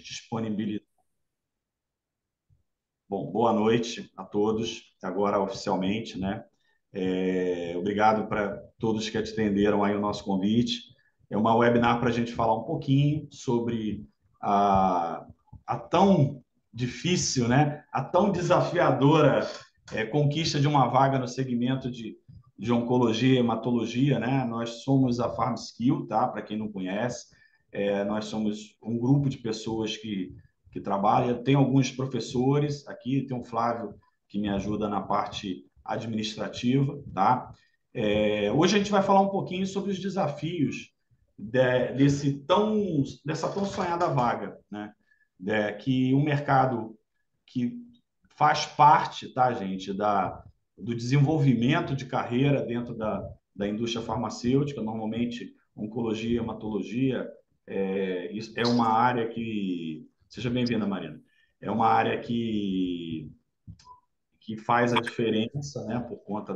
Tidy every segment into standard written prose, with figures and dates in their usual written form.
disponibilizar. Bom, boa noite a todos, agora oficialmente, né? Obrigado para todos que atenderam aí o nosso convite. É uma webinar para a gente falar um pouquinho sobre a, a tão difícil, né? A tão desafiadora conquista de uma vaga no segmento de oncologia e hematologia, né? Nós somos a PharmSkill, tá? Para quem não conhece, nós somos um grupo de pessoas que trabalha. Tem alguns professores aqui, tem o Flávio que me ajuda na parte administrativa, tá? Hoje a gente vai falar um pouquinho sobre os desafios dessa tão sonhada vaga, né? Que o mercado que faz parte, tá, gente, do desenvolvimento de carreira dentro da indústria farmacêutica, normalmente oncologia, hematologia, isso é uma área que... Seja bem-vinda, Marina. É uma área que faz a diferença, né, por conta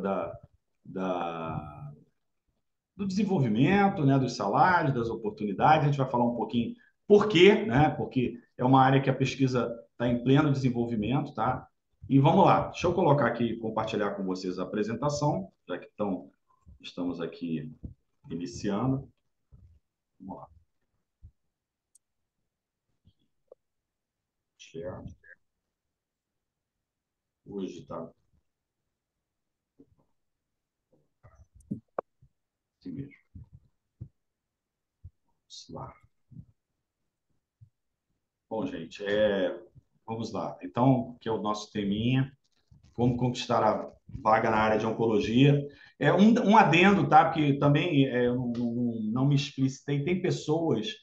da, do desenvolvimento, né, dos salários, das oportunidades. A gente vai falar um pouquinho por quê, né, porque é uma área que a pesquisa está em pleno desenvolvimento, tá? E vamos lá, deixa eu colocar aqui, compartilhar com vocês a apresentação, já que estamos aqui iniciando. Vamos lá. Share. Hoje está assim mesmo. Vamos lá. Bom, gente, vamos lá. Então, que é o nosso teminha, como conquistar a vaga na área de oncologia. Um adendo, tá? Porque também eu não me explicitei. Tem pessoas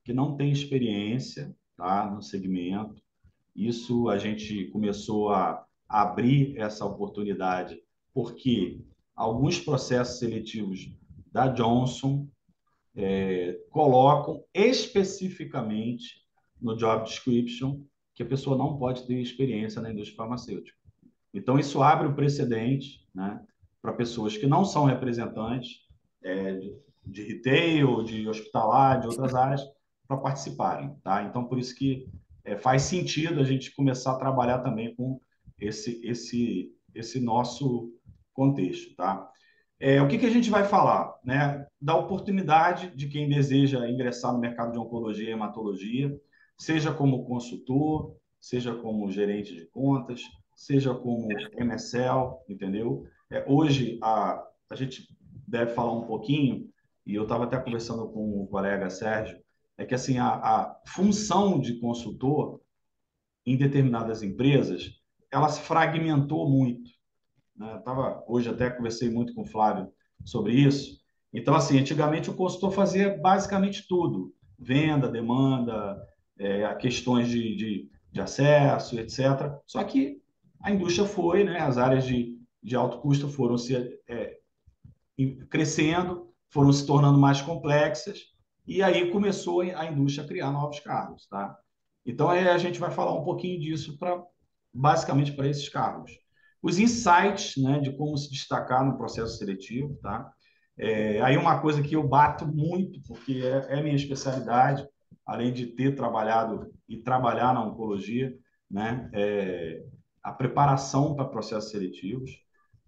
que não têm experiência, tá? No segmento. Isso a gente começou a abrir essa oportunidade porque alguns processos seletivos da Johnson colocam especificamente no job description que a pessoa não pode ter experiência na indústria farmacêutica. Então, isso abre o precedente, né, para pessoas que não são representantes de retail, de hospitalar, de outras áreas, para participarem. Tá? Então, por isso que faz sentido a gente começar a trabalhar também com esse nosso contexto. Tá? O que a gente vai falar? Né? Da oportunidade de quem deseja ingressar no mercado de oncologia e hematologia, seja como consultor, seja como gerente de contas, seja como MSL, entendeu? Hoje, a gente deve falar um pouquinho, e eu estava até conversando com o colega Sérgio, é que assim, a função de consultor em determinadas empresas, ela se fragmentou muito, né? Hoje até conversei muito com o Flávio sobre isso. Então, assim, antigamente o consultor fazia basicamente tudo: venda, demanda, questões de acesso, etc. Só que a indústria foi, né? As áreas de alto custo foram crescendo, foram se tornando mais complexas, e aí começou a indústria a criar novos cargos, tá? Então, aí a gente vai falar um pouquinho disso basicamente para esses cargos. Os insights, né, de como se destacar no processo seletivo, tá? Aí uma coisa que eu bato muito, porque é minha especialidade, além de ter trabalhado e trabalhar na oncologia, né, a preparação para processos seletivos.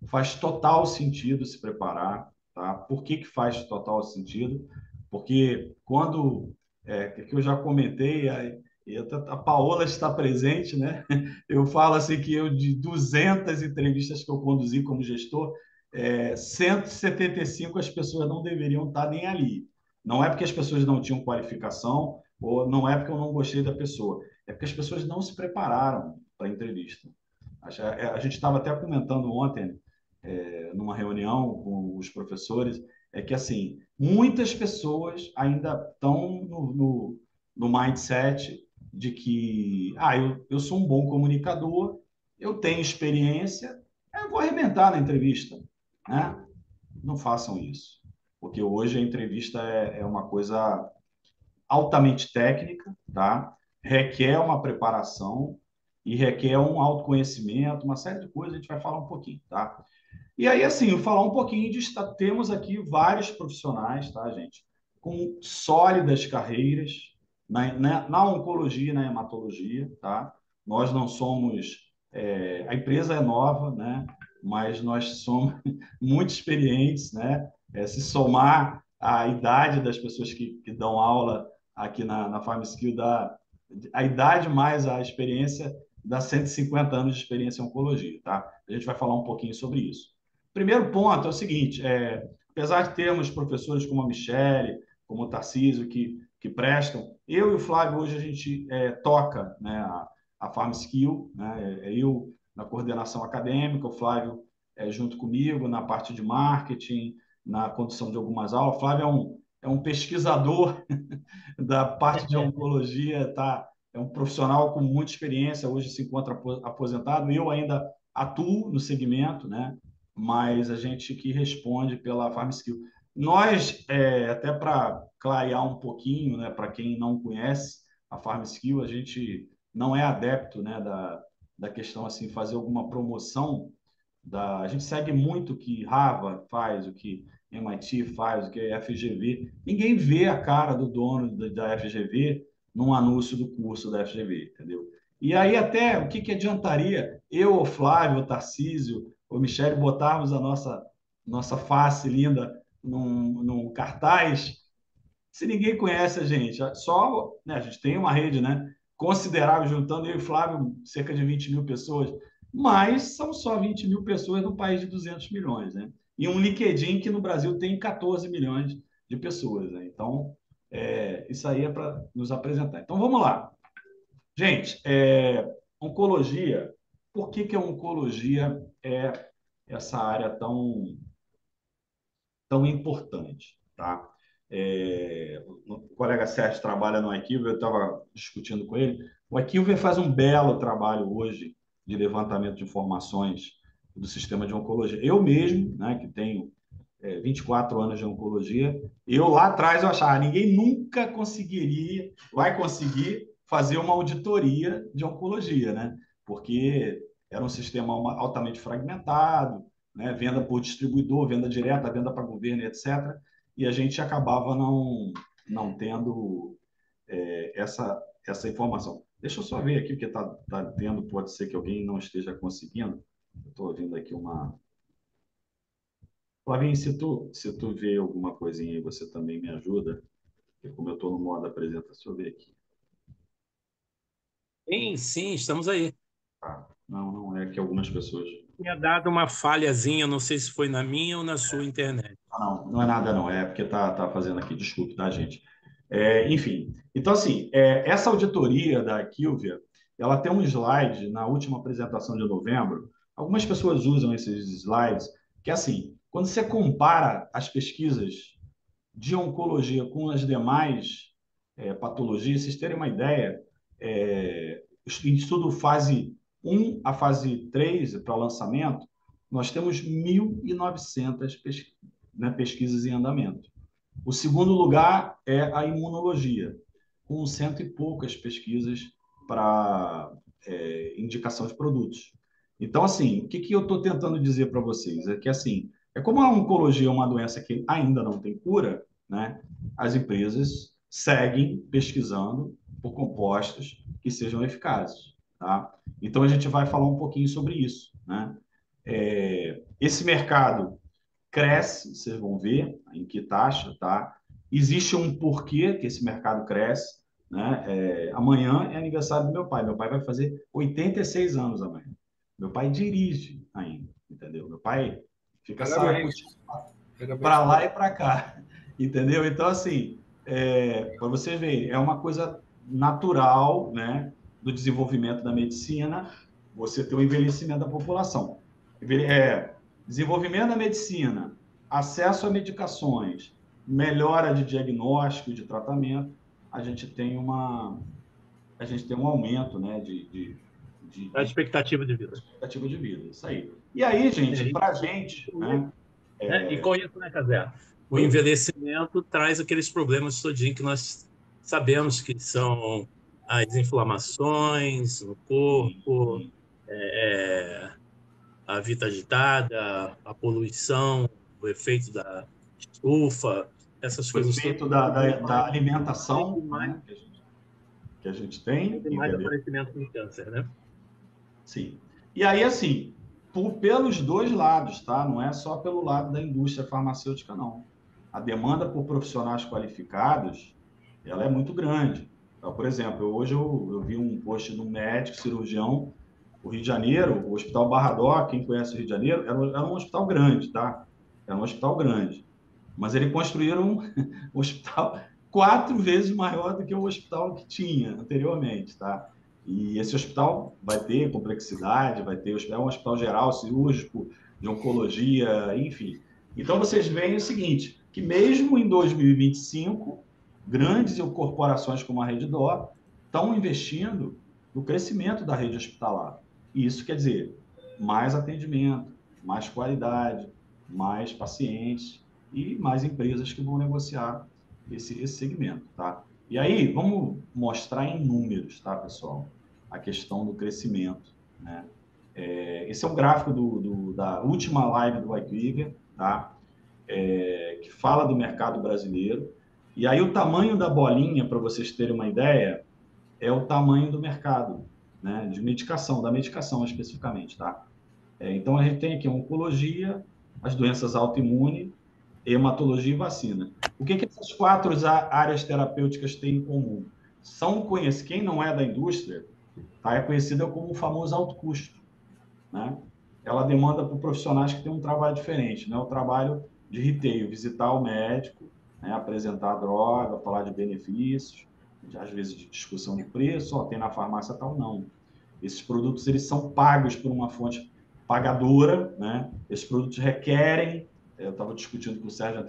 Faz total sentido se preparar, tá? Por que faz total sentido? Porque quando, que eu já comentei, a Paola está presente, né? Eu falo assim que eu, de 200 entrevistas que eu conduzi como gestor, 175 as pessoas não deveriam estar nem ali. Não é porque as pessoas não tinham qualificação, ou não é porque eu não gostei da pessoa, é porque as pessoas não se prepararam para a entrevista. A gente estava até comentando ontem, numa reunião com os professores, é que assim muitas pessoas ainda estão no mindset de que eu sou um bom comunicador, eu tenho experiência, eu vou arrebentar na entrevista, né? Não façam isso, porque hoje a entrevista é uma coisa altamente técnica, tá? Requer uma preparação e requer um autoconhecimento, uma série de coisas, a gente vai falar um pouquinho, tá? E aí, assim, eu falar um pouquinho temos aqui vários profissionais, tá, gente? Com sólidas carreiras, na oncologia e na hematologia, tá? Nós não somos, a empresa é nova, né? Mas nós somos muito experientes, né? Se somar a idade das pessoas que dão aula aqui na PharmSkill, a idade mais a experiência dá 150 anos de experiência em oncologia, tá? A gente vai falar um pouquinho sobre isso. Primeiro ponto é o seguinte, apesar de termos professores como a Michele, como o Tarcísio, que prestam, eu e o Flávio, hoje a gente toca, né, a PharmSkill, né, eu na coordenação acadêmica, o Flávio junto comigo na parte de marketing, na condução de algumas aulas. O Flávio é um pesquisador da parte de oncologia, tá? É um profissional com muita experiência, hoje se encontra aposentado. Eu ainda atuo no segmento, né? Mas a gente que responde pela PharmSkill. Nós, até para clarear um pouquinho, né, para quem não conhece a PharmSkill, a gente não é adepto, né, da questão assim, fazer alguma promoção a gente segue muito o que Harvard faz, o que MIT faz, o que a FGV. Ninguém vê a cara do dono da FGV num anúncio do curso da FGV, entendeu? E aí até o que adiantaria eu, o Flávio, o Tarcísio, o Michele botarmos a nossa face linda num cartaz se ninguém conhece a gente? Só, né, a gente tem uma rede, né, considerável, juntando eu e Flávio, cerca de 20 mil pessoas, mas são só 20 mil pessoas no país de 200 milhões, né? E um LinkedIn que no Brasil tem 14 milhões de pessoas, né? Então, isso aí é para nos apresentar. Então, vamos lá. Gente, oncologia, por que a oncologia é essa área tão importante, tá? O colega Sérgio trabalha no Equilver, eu estava discutindo com ele. O Equilver faz um belo trabalho hoje de levantamento de informações do sistema de oncologia. Eu mesmo, né, que tenho 24 anos de oncologia, eu lá atrás eu achava ninguém nunca vai conseguir fazer uma auditoria de oncologia, né? Porque era um sistema altamente fragmentado, né? Venda por distribuidor, venda direta, venda para governo, etc. E a gente acabava não tendo essa informação. Deixa eu só ver aqui o que está tendo, pode ser que alguém não esteja conseguindo. Estou ouvindo aqui uma. Flavinho, se tu vê alguma coisinha aí, você também me ajuda, porque como eu estou no modo apresentação, deixa eu ver aqui. Sim, sim, estamos aí. Tá. Não, é que algumas pessoas. Tinha dado uma falhazinha, não sei se foi na minha ou na sua internet. Não é nada, não. É porque tá fazendo aqui, desculpe, tá, gente? Enfim, então, assim, essa auditoria da Kilvia, ela tem um slide na última apresentação de novembro. Algumas pessoas usam esses slides, que é assim, quando você compara as pesquisas de oncologia com as demais patologias, vocês terem uma ideia, estudo fase 1 a fase 3 para lançamento, nós temos 1.900 pesquisas em andamento. O segundo lugar é a imunologia, com cento e poucas pesquisas para indicação de produtos. Então, assim, o que eu estou tentando dizer para vocês é que, assim, como a oncologia é uma doença que ainda não tem cura, né, as empresas seguem pesquisando por compostos que sejam eficazes, tá? Então, a gente vai falar um pouquinho sobre isso, né? Esse mercado cresce, vocês vão ver em que taxa, tá? Existe um porquê que esse mercado cresce, né? Amanhã é aniversário do meu pai. Meu pai vai fazer 86 anos amanhã. Meu pai dirige ainda, entendeu? Meu pai fica Parabéns. saracoteando Parabéns para por lá ele. e para cá, entendeu? Então, assim, para vocês verem, é uma coisa natural, né, do desenvolvimento da medicina, você ter o envelhecimento da população. Desenvolvimento da medicina, acesso a medicações, melhora de diagnóstico e de tratamento, a gente tem um aumento, né, A de expectativa de vida. expectativa de vida. Isso aí. E aí, gente, É, para a gente, né? e com isso, né, Casé? O Oi? envelhecimento traz aqueles problemas todinho que nós sabemos que são as inflamações no Sim, corpo, sim. é, a vida agitada, a poluição, o efeito da estufa, essas O coisas todas efeito da a gente alimentação, consegue mais né? que a gente tem, E mais entendeu? aparecimento de câncer, né? Sim. E aí, assim, pelos dois lados, tá? Não é só pelo lado da indústria farmacêutica, não. A demanda por profissionais qualificados, ela é muito grande. Então, por exemplo, hoje eu vi um post de um médico cirurgião, o Rio de Janeiro, o Hospital Barra-Dó, quem conhece o Rio de Janeiro, era um hospital grande, tá? Era um hospital grande. Mas eles construíram um hospital 4 vezes maior do que o hospital que tinha anteriormente, tá? E esse hospital vai ter complexidade, vai ter é um hospital geral, cirúrgico, de oncologia, enfim. Então vocês veem o seguinte, que mesmo em 2025, grandes corporações como a Rede D'Or estão investindo no crescimento da rede hospitalar. E isso quer dizer mais atendimento, mais qualidade, mais pacientes e mais empresas que vão negociar esse segmento, tá? E aí, vamos mostrar em números, tá, pessoal? A questão do crescimento, né? Esse é um gráfico da última live do White River, tá? Que fala do mercado brasileiro. E aí, o tamanho da bolinha, para vocês terem uma ideia, é o tamanho do mercado, né? De medicação, da medicação especificamente, tá? Então, a gente tem aqui a oncologia, as doenças autoimunes, hematologia e vacina. O que essas 4 áreas terapêuticas têm em comum? Quem não é da indústria, tá? É conhecida como o famoso alto custo, né? Ela demanda por profissionais que têm um trabalho diferente, né? O trabalho de retail, visitar o médico, né? Apresentar a droga, falar de benefícios, às vezes de discussão de preço, ó, tem na farmácia tal, não. Esses produtos eles são pagos por uma fonte pagadora, né? Esses produtos requerem, eu estava discutindo com o Sérgio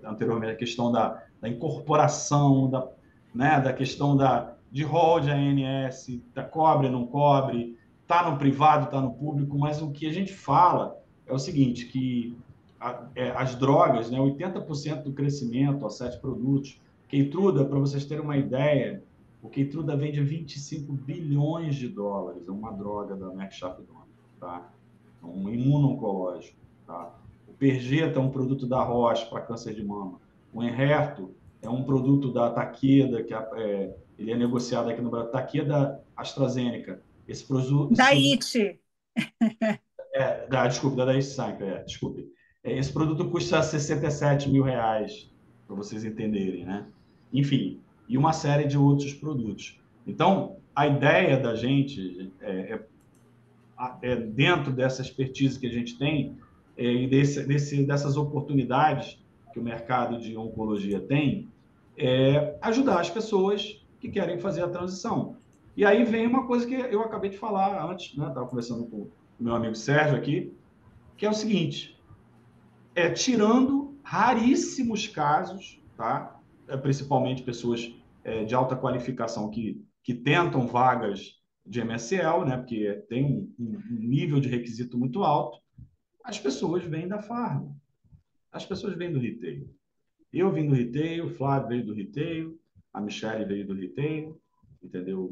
anteriormente a questão da incorporação, da questão de rol de ANS, cobre, não cobre, está no privado, está no público, mas o que a gente fala é o seguinte, que as drogas, né, 80% do crescimento, ó, 7 produtos, Keytruda, para vocês terem uma ideia, o Keytruda vende 25 bilhões de dólares, é uma droga da Merck Sharp Dohme, tá? É um imuno-oncológico, tá? O Perjeta é um produto da Roche para câncer de mama. O Enhertu é um produto da Takeda, ele é negociado aqui no Brasil, Takeda AstraZeneca. Esse Da produto IT. desculpe, da Daiichi Sankyo, desculpe. Esse produto custa 67 mil reais, para vocês entenderem, né? Enfim, e uma série de outros produtos. Então, a ideia da gente dentro dessa expertise que a gente tem e dessas oportunidades que o mercado de oncologia tem, ajudar as pessoas que querem fazer a transição. E aí vem uma coisa que eu acabei de falar antes, né? Estava conversando com o meu amigo Sérgio aqui, que é o seguinte: tirando raríssimos casos, tá? Principalmente pessoas de alta qualificação que tentam vagas de MSL, né? Porque tem um nível de requisito muito alto, as pessoas vêm da farma, as pessoas vêm do retail. Eu vim do retail, o Flávio veio do retail, a Michelle veio do retail, entendeu?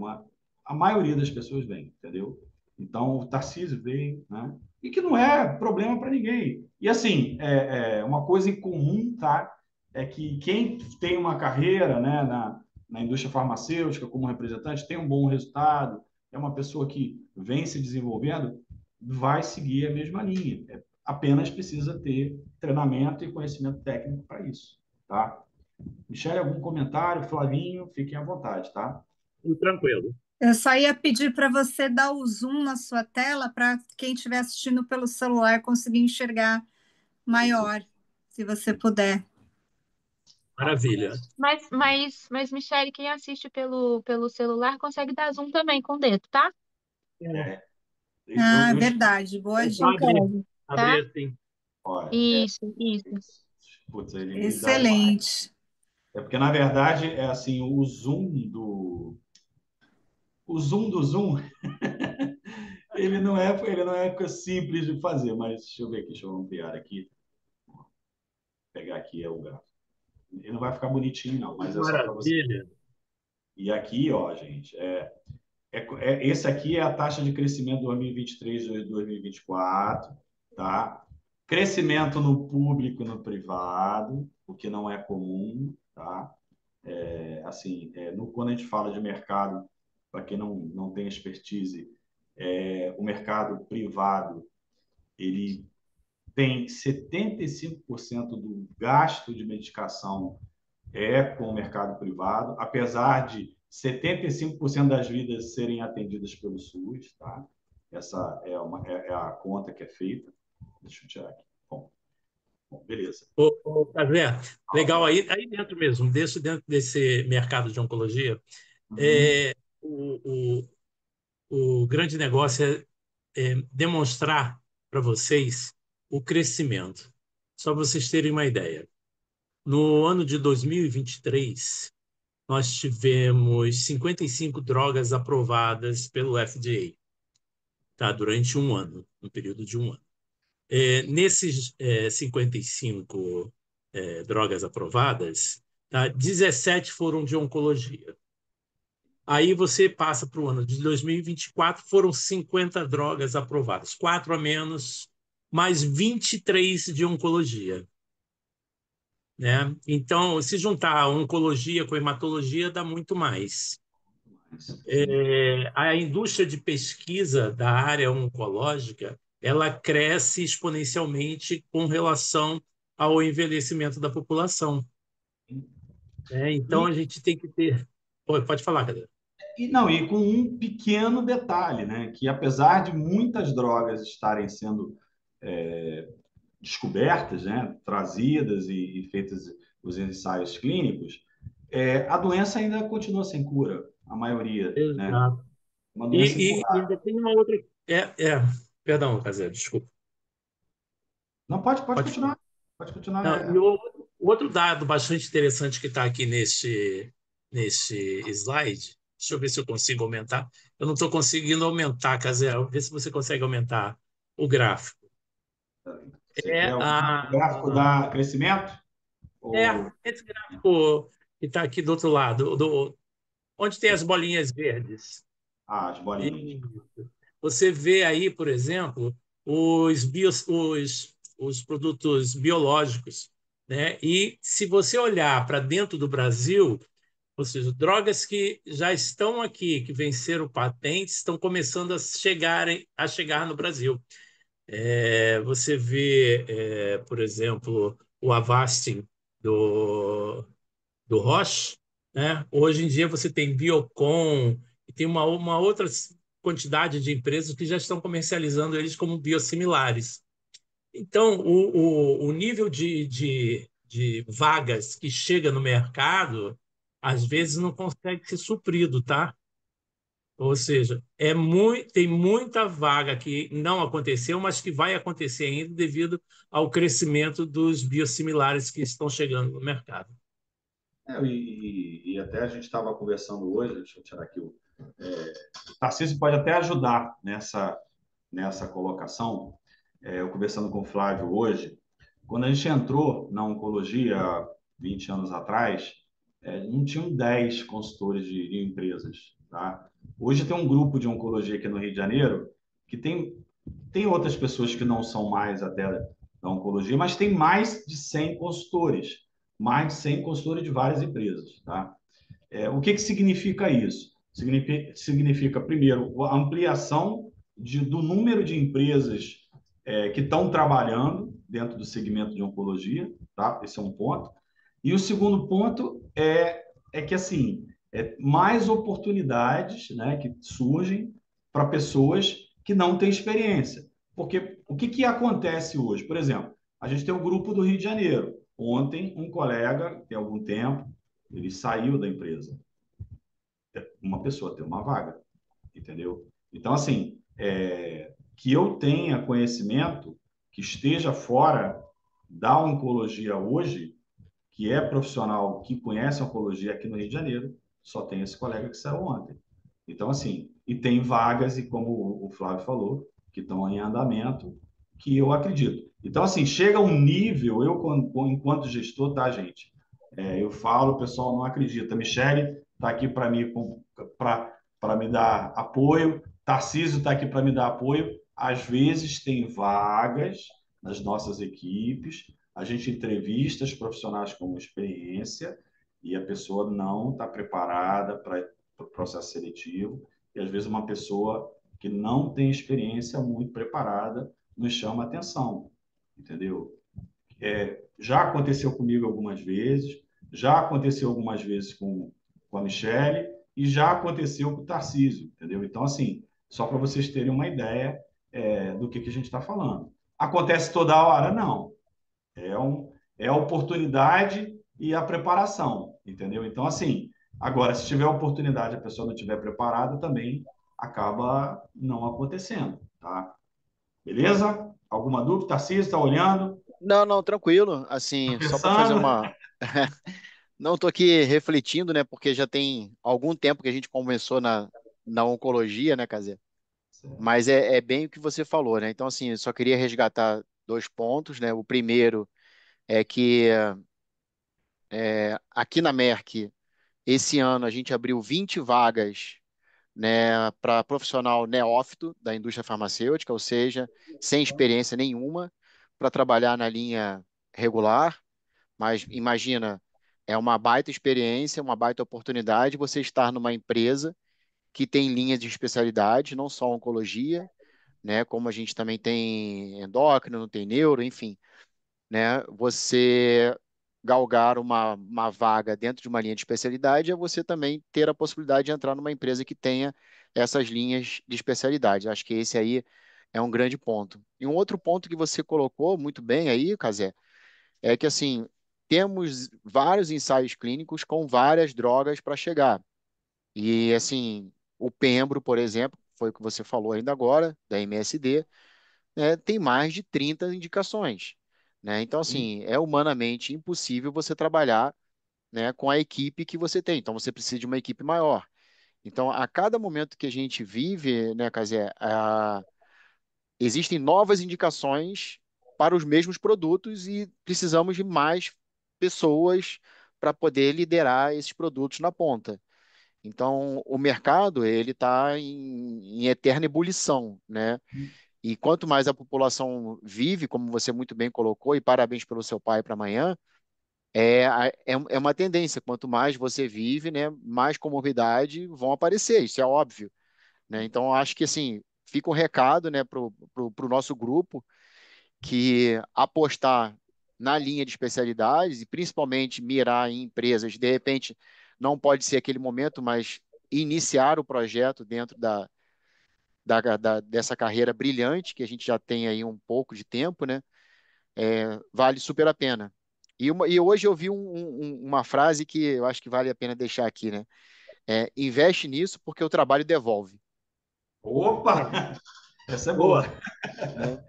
A maioria das pessoas vem, entendeu? Então, o Tarcísio veio, né? E que não é problema para ninguém. E, assim, uma coisa em comum, tá? É que quem tem uma carreira, né, na indústria farmacêutica como representante, tem um bom resultado, é uma pessoa que vem se desenvolvendo, vai seguir a mesma linha. Apenas precisa ter treinamento e conhecimento técnico para isso, tá? Michele, algum comentário? Flavinho, fiquem à vontade, tá? Tranquilo. Eu só ia pedir para você dar o zoom na sua tela para quem estiver assistindo pelo celular conseguir enxergar maior, se você puder. Maravilha. Michele, quem assiste pelo celular consegue dar zoom também com o dedo, tá? Verdade. Boa É só dica. Tá? abrir assim. Olha, Isso. putz, ele me dá Excelente. porque, na verdade, é assim, o zoom do zoom, ele não é simples de fazer, mas deixa eu ver aqui, deixa eu ampliar aqui. Vou pegar aqui o gráfico. Ele não vai ficar bonitinho, não, mas é só para você. Maravilha. E aqui, ó, gente, esse aqui é a taxa de crescimento 2023 e 2024, tá? Crescimento no público e no privado, o que não é comum, tá? Quando a gente fala de mercado, para quem não tem expertise, o mercado privado, ele tem 75% do gasto de medicação com o mercado privado, apesar de 75% das vidas serem atendidas pelo SUS, tá? Essa é a conta que é feita. Deixa eu tirar aqui. Bom, beleza. Casé, legal, aí dentro mesmo, dentro desse mercado de oncologia, Uhum. o, o grande negócio é demonstrar para vocês o crescimento. Só para vocês terem uma ideia. No ano de 2023, nós tivemos 55 drogas aprovadas pelo FDA, tá? Durante um ano, no período de um ano. Nesses 55 drogas aprovadas, tá? 17 foram de oncologia. Aí você passa para o ano de 2024, foram 50 drogas aprovadas, 4 a menos, mais 23 de oncologia. Né? Então, se juntar a oncologia com hematologia, dá muito mais. Sim. A indústria de pesquisa da área oncológica, ela cresce exponencialmente com relação ao envelhecimento da população. Então, E, a gente tem que ter... Pode falar, Cadê? e com um pequeno detalhe, né? Que apesar de muitas drogas estarem sendo descobertas, né? Trazidas e feitas os ensaios clínicos, a doença ainda continua sem cura, a maioria, né? Exato. Uma doença E incurável. ainda tem uma outra... Perdão, Casé, desculpa. Não, pode Pode falar. continuar. Pode continuar. Não, e o outro dado bastante interessante que está aqui nesse slide, deixa eu ver se eu consigo aumentar. Eu não estou conseguindo aumentar, Casé. Vê se você consegue aumentar o gráfico. Você É, quer o a, gráfico da crescimento? Ou esse gráfico que está aqui do outro lado, onde tem as bolinhas verdes. as bolinhas? Isso. Você vê aí, por exemplo, os produtos biológicos, né? E se você olhar para dentro do Brasil, ou seja, drogas que já estão aqui, que venceram patentes, estão começando a chegar no Brasil. Você vê, por exemplo, o Avastin do Roche, né? Hoje em dia você tem Biocon e tem uma outra quantidade de empresas que já estão comercializando eles como biosimilares. Então, o nível de vagas que chega no mercado, às vezes não consegue ser suprido, tá? Ou seja, tem muita vaga que não aconteceu, mas que vai acontecer ainda devido ao crescimento dos biosimilares que estão chegando no mercado. E até a gente estava conversando hoje, deixa eu tirar aqui o Tarcísio pode até ajudar nessa colocação. Eu conversando com o Flávio hoje, quando a gente entrou na oncologia há 20 anos atrás, não tinham 10 consultores de empresas. Tá? Hoje tem um grupo de oncologia aqui no Rio de Janeiro que tem outras pessoas que não são mais até da oncologia, mas tem mais de 100 consultores, mais de 100 consultores de várias empresas. Tá? O que significa isso? Significa, primeiro, a ampliação do número de empresas que estão trabalhando dentro do segmento de oncologia, tá? Esse é um ponto. E o segundo ponto é que, assim, mais oportunidades, né, que surgem para pessoas que não têm experiência. Porque o que acontece hoje? Por exemplo, a gente tem o grupo do Rio de Janeiro. Ontem, um colega, tem algum tempo, ele saiu da empresa. Uma pessoa tem uma vaga, entendeu? Então, assim, que eu tenha conhecimento, que esteja fora da oncologia hoje, que é profissional, que conhece a oncologia aqui no Rio de Janeiro, só tem esse colega que saiu ontem. Então, assim, e tem vagas, e como o Flávio falou, que estão em andamento, que eu acredito. Então, assim, chega um nível, eu, enquanto gestor, tá, gente? Eu falo, o pessoal não acredita. Michele está aqui para mim, para me dar apoio, Tarcísio está aqui para me dar apoio. Às vezes tem vagas nas nossas equipes, a gente entrevista os profissionais com experiência e a pessoa não está preparada para o processo seletivo, e às vezes uma pessoa que não tem experiência muito preparada nos chama atenção, entendeu? Já aconteceu comigo algumas vezes, já aconteceu algumas vezes com a Michelle e já aconteceu com o Tarcísio, entendeu? Então, assim, só para vocês terem uma ideia do que a gente está falando. Acontece toda hora? Não. É a oportunidade e a preparação, entendeu? Então, assim, agora, se tiver oportunidade e a pessoa não estiver preparada, também acaba não acontecendo, tá? Beleza? Alguma dúvida? Tarcísio, está olhando? Não, não, tranquilo. Tá Assim, só para fazer pensando? uma. Não estou aqui refletindo, né? Porque já tem algum tempo que a gente começou na oncologia, né, Cazé? Mas é bem o que você falou, né? Então, assim, eu só queria resgatar dois pontos, né? O primeiro é que aqui na Merck, esse ano a gente abriu 20 vagas, né, para profissional neófito da indústria farmacêutica, ou seja, sem experiência nenhuma, para trabalhar na linha regular. Mas imagina, é uma baita experiência, uma baita oportunidade você estar numa empresa que tem linha de especialidade, não só oncologia, né, como a gente também tem endócrino, tem neuro, enfim, né, você galgar uma vaga dentro de uma linha de especialidade é você também ter a possibilidade de entrar numa empresa que tenha essas linhas de especialidade. Acho que esse aí é um grande ponto. E um outro ponto que você colocou muito bem aí, Casé, é que assim, temos vários ensaios clínicos com várias drogas para chegar. E assim, o Pembro, por exemplo, foi o que você falou ainda agora, da MSD, né, tem mais de 30 indicações, né? Então, assim, é humanamente impossível você trabalhar, né, com a equipe que você tem. Então, você precisa de uma equipe maior. Então, a cada momento que a gente vive, né, Casé, existem novas indicações para os mesmos produtos e precisamos de mais pessoas para poder liderar esses produtos na ponta. Então, o mercado ele está em eterna ebulição, né? E quanto mais a população vive, como você muito bem colocou, e parabéns pelo seu pai para amanhã, é uma tendência. Quanto mais você vive, né, mais comorbidade vão aparecer, isso é óbvio, né? Então, acho que assim, fica um recado, né, pro nosso grupo que apostar na linha de especialidades e principalmente mirar em empresas, de repente, não pode ser aquele momento, mas iniciar o projeto dentro dessa carreira brilhante que a gente já tem aí um pouco de tempo, né? Vale super a pena. E hoje eu vi uma frase que eu acho que vale a pena deixar aqui, né? Investe nisso porque o trabalho devolve. Opa! Essa é boa. Boa. Né?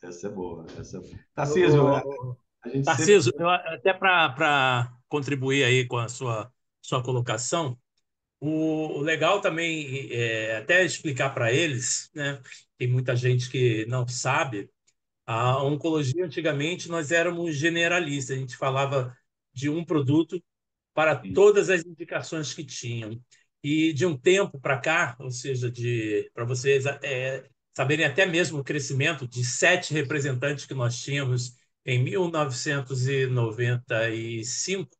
Essa é boa. Essa é boa. Ô, Tarcísio, ô, a gente sempre. Tarcísio, até para contribuir aí com a sua colocação, o legal também é até explicar para eles, né? Tem muita gente que não sabe. A oncologia, antigamente, nós éramos generalistas, a gente falava de um produto para todas as indicações que tinham. E de um tempo para cá, ou seja, para vocês saberem até mesmo o crescimento de 7 representantes que nós tínhamos em 1995,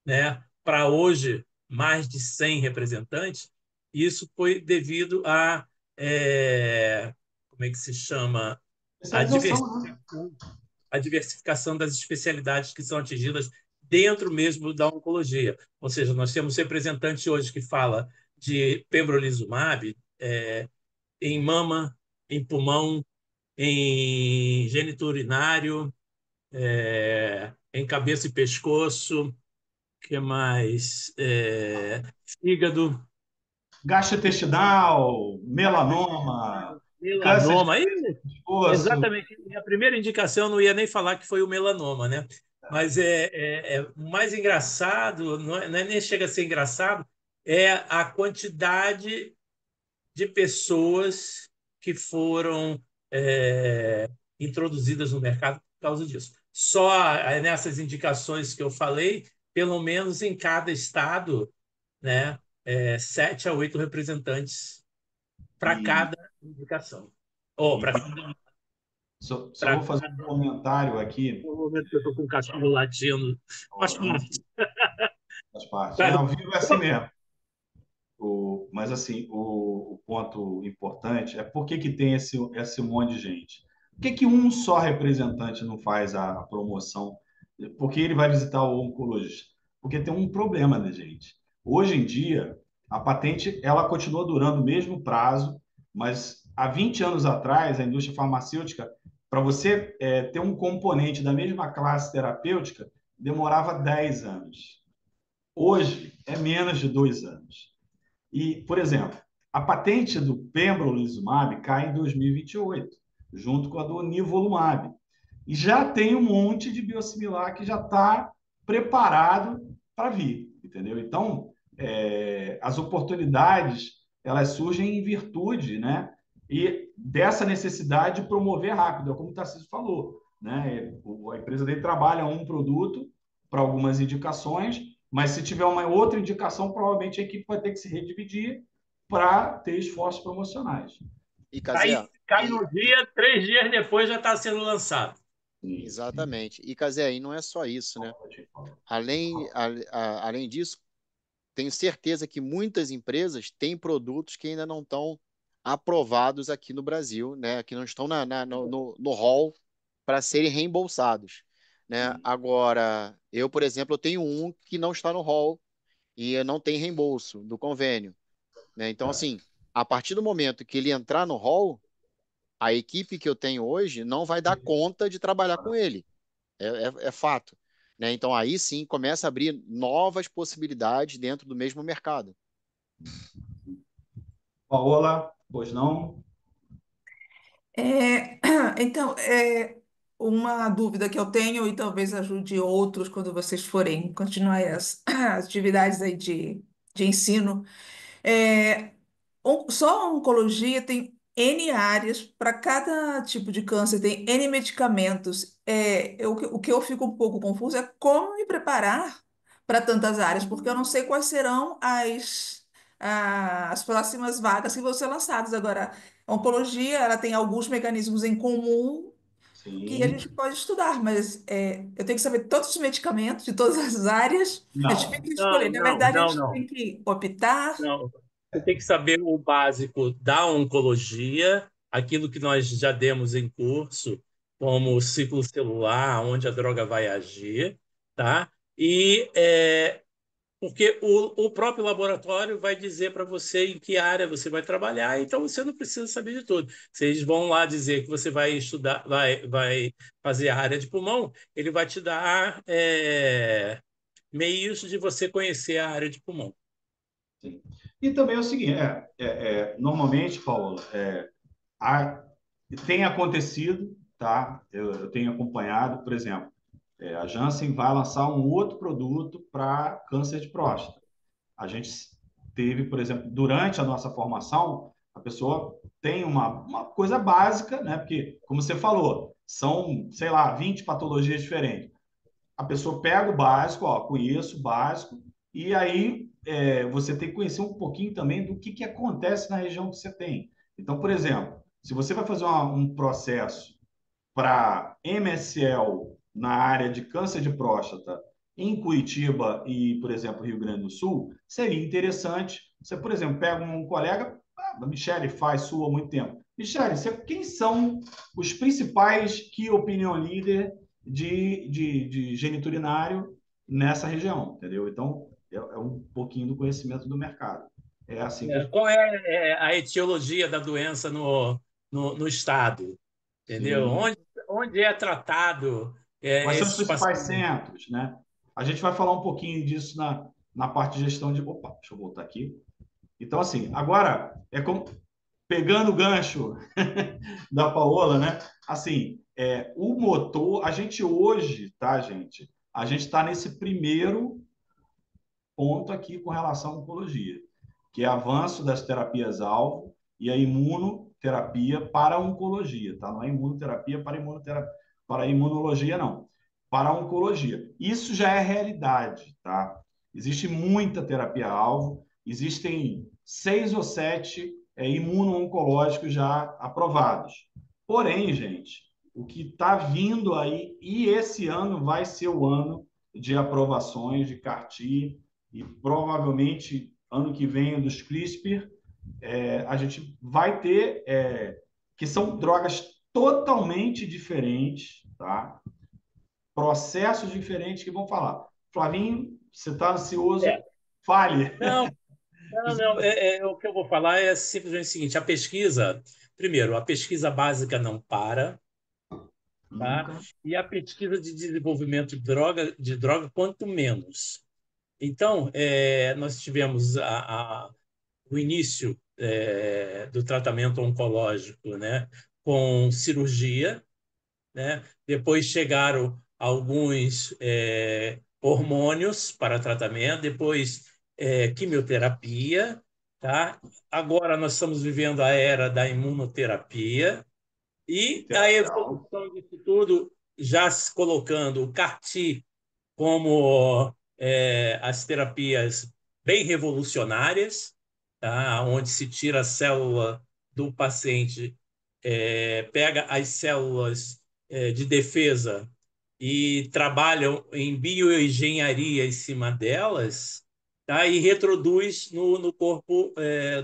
né, para hoje mais de 100 representantes, isso foi devido a, como é que se chama? A Especialização, né? a diversificação das especialidades que são atingidas dentro mesmo da oncologia. Ou seja, nós temos representantes hoje que fala de pembrolizumab em mama, em pulmão, em gênito urinário, em cabeça e pescoço, que mais? Fígado, Gastrointestinal, melanoma, câncer de melanoma. pescoço. Exatamente. E a primeira indicação, eu não ia nem falar que foi o melanoma, né? Mas o mais engraçado, não é nem chega a ser engraçado, é a quantidade de pessoas que foram introduzidas no mercado por causa disso. Só nessas indicações que eu falei, pelo menos em cada estado, né, 7 a 8 representantes para E, cada indicação. Ou e para só vou fazer um cada. comentário aqui. No momento que eu estou com o cachorro latindo, faz parte. Faz parte. Tá, Ao vivo é assim mesmo. Mas, assim, o ponto importante é por que tem esse monte de gente? Por que um só representante não faz a promoção? Por que ele vai visitar o oncologista? Porque tem um problema, né, gente? Hoje em dia, a patente ela continua durando o mesmo prazo, mas há 20 anos atrás, a indústria farmacêutica, para você ter um componente da mesma classe terapêutica, demorava 10 anos. Hoje, é menos de 2 anos. E, por exemplo, a patente do pembrolizumab cai em 2028, junto com a do nivolumab. E já tem um monte de biosimilar que já está preparado para vir, entendeu? Então, as oportunidades elas surgem em virtude, né? E dessa necessidade de promover rápido, é como o Tarcísio falou, né? A empresa dele trabalha um produto para algumas indicações, mas se tiver uma outra indicação, provavelmente a equipe vai ter que se redividir para ter esforços promocionais. E, Cazé, cai no dia, 3 dias depois já está sendo lançado. exatamente. E, Cazé, aí não é só isso, né? Além disso, tenho certeza que muitas empresas têm produtos que ainda não estão aprovados aqui no Brasil, né? Que não estão no hall para serem reembolsados, né? Agora, eu, por exemplo, eu tenho um que não está no hall e não tem reembolso do convênio, né? Então, assim, a partir do momento que ele entrar no hall, a equipe que eu tenho hoje não vai dar conta de trabalhar com ele. É fato. Né? Então, aí sim, começa a abrir novas possibilidades dentro do mesmo mercado. Paola, pois não? É, então, uma dúvida que eu tenho e talvez ajude outros quando vocês forem continuar as atividades aí de ensino. É, só a oncologia tem N áreas, para cada tipo de câncer tem N medicamentos. O que eu fico um pouco confuso é como me preparar para tantas áreas, porque eu não sei quais serão as próximas vagas que vão ser lançadas. Agora, a oncologia, ela tem alguns mecanismos em comum que a gente Sim. pode estudar, mas eu tenho que saber todos os medicamentos de todas as áreas. É Não. difícil de escolher. Não, Na não, verdade, a não, gente não. tem que optar. Não. Você tem que saber o básico da oncologia, aquilo que nós já demos em curso, como o ciclo celular, onde a droga vai agir, tá? Porque o próprio laboratório vai dizer para você em que área você vai trabalhar, então você não precisa saber de tudo. Se eles vão lá dizer que você vai estudar, vai fazer a área de pulmão, ele vai te dar meios de você conhecer a área de pulmão. Sim. E também é o seguinte, normalmente, Paulo, a- tem acontecido, tá? Eu tenho acompanhado, por exemplo, a Janssen vai lançar um outro produto para câncer de próstata. A gente teve, por exemplo, durante a nossa formação, a pessoa tem uma coisa básica, né? Porque, como você falou, são, sei lá, 20 patologias diferentes. A pessoa pega o básico, ó, conheço o básico, e aí você tem que conhecer um pouquinho também do que acontece na região que você tem. Então, por exemplo, se você vai fazer um processo para MSL na área de câncer de próstata em Curitiba e, por exemplo, Rio Grande do Sul, seria interessante. Você, por exemplo, pega um colega, a Michele faz sua há muito tempo. Michele, quem são os principais key opinion leader de gênito urinário nessa região, entendeu? Então, é um pouquinho do conhecimento do mercado. É assim que... Qual é a etiologia da doença no estado? Entendeu? Sim. Onde é tratado Quais são os esses principais pacientes? centros, né? A gente vai falar um pouquinho disso na parte de gestão de... Opa, deixa eu voltar aqui. Então, assim, agora, como pegando o gancho da Paola, né? Assim, o motor, a gente hoje, tá, gente? A gente está nesse primeiro ponto aqui com relação à oncologia, que é avanço das terapias-alvo e a imunoterapia para a oncologia, tá? Não é imunoterapia para a imunologia, não. Para a oncologia. Isso já é realidade, tá? Existe muita terapia-alvo, existem 6 ou 7 imuno-oncológicos já aprovados. Porém, gente, o que está vindo aí, e esse ano vai ser o ano de aprovações de CAR-T e provavelmente ano que vem dos CRISPR, a gente vai ter, que são drogas totalmente diferentes, tá? Processos diferentes que vão falar. Flavinho, você está ansioso? É. Fale. Não, não. O que eu vou falar é simplesmente o seguinte: a pesquisa, primeiro, a pesquisa básica não para, tá? Nunca. E a pesquisa de desenvolvimento de droga, quanto menos. Então, nós tivemos o início do tratamento oncológico, né, com cirurgia, né? Depois chegaram alguns hormônios para tratamento, depois quimioterapia, tá? Agora nós estamos vivendo a era da imunoterapia e a Legal. evolução disso tudo já se colocando o CAR-T como as terapias bem revolucionárias, tá? Onde se tira a célula do paciente, pega as células de defesa e trabalham em bioengenharia em cima delas, tá? E reproduz no corpo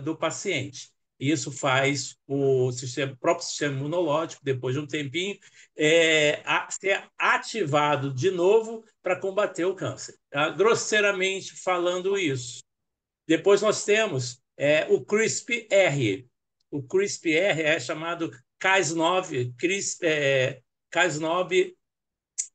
do paciente. Isso faz próprio sistema imunológico, depois de um tempinho, ser ativado de novo para combater o câncer. Tá? Grosseiramente falando isso. Depois nós temos o CRISPR. O CRISPR é chamado Cas9, Cas9,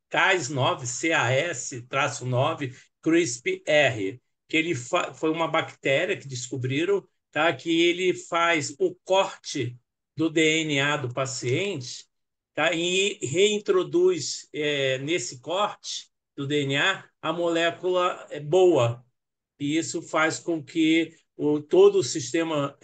CAS-9, CRISPR, que foi uma bactéria que descobriram, tá? Que ele faz o corte do DNA do paciente, tá? E reintroduz nesse corte do DNA a molécula boa, e isso faz com que todo o sistema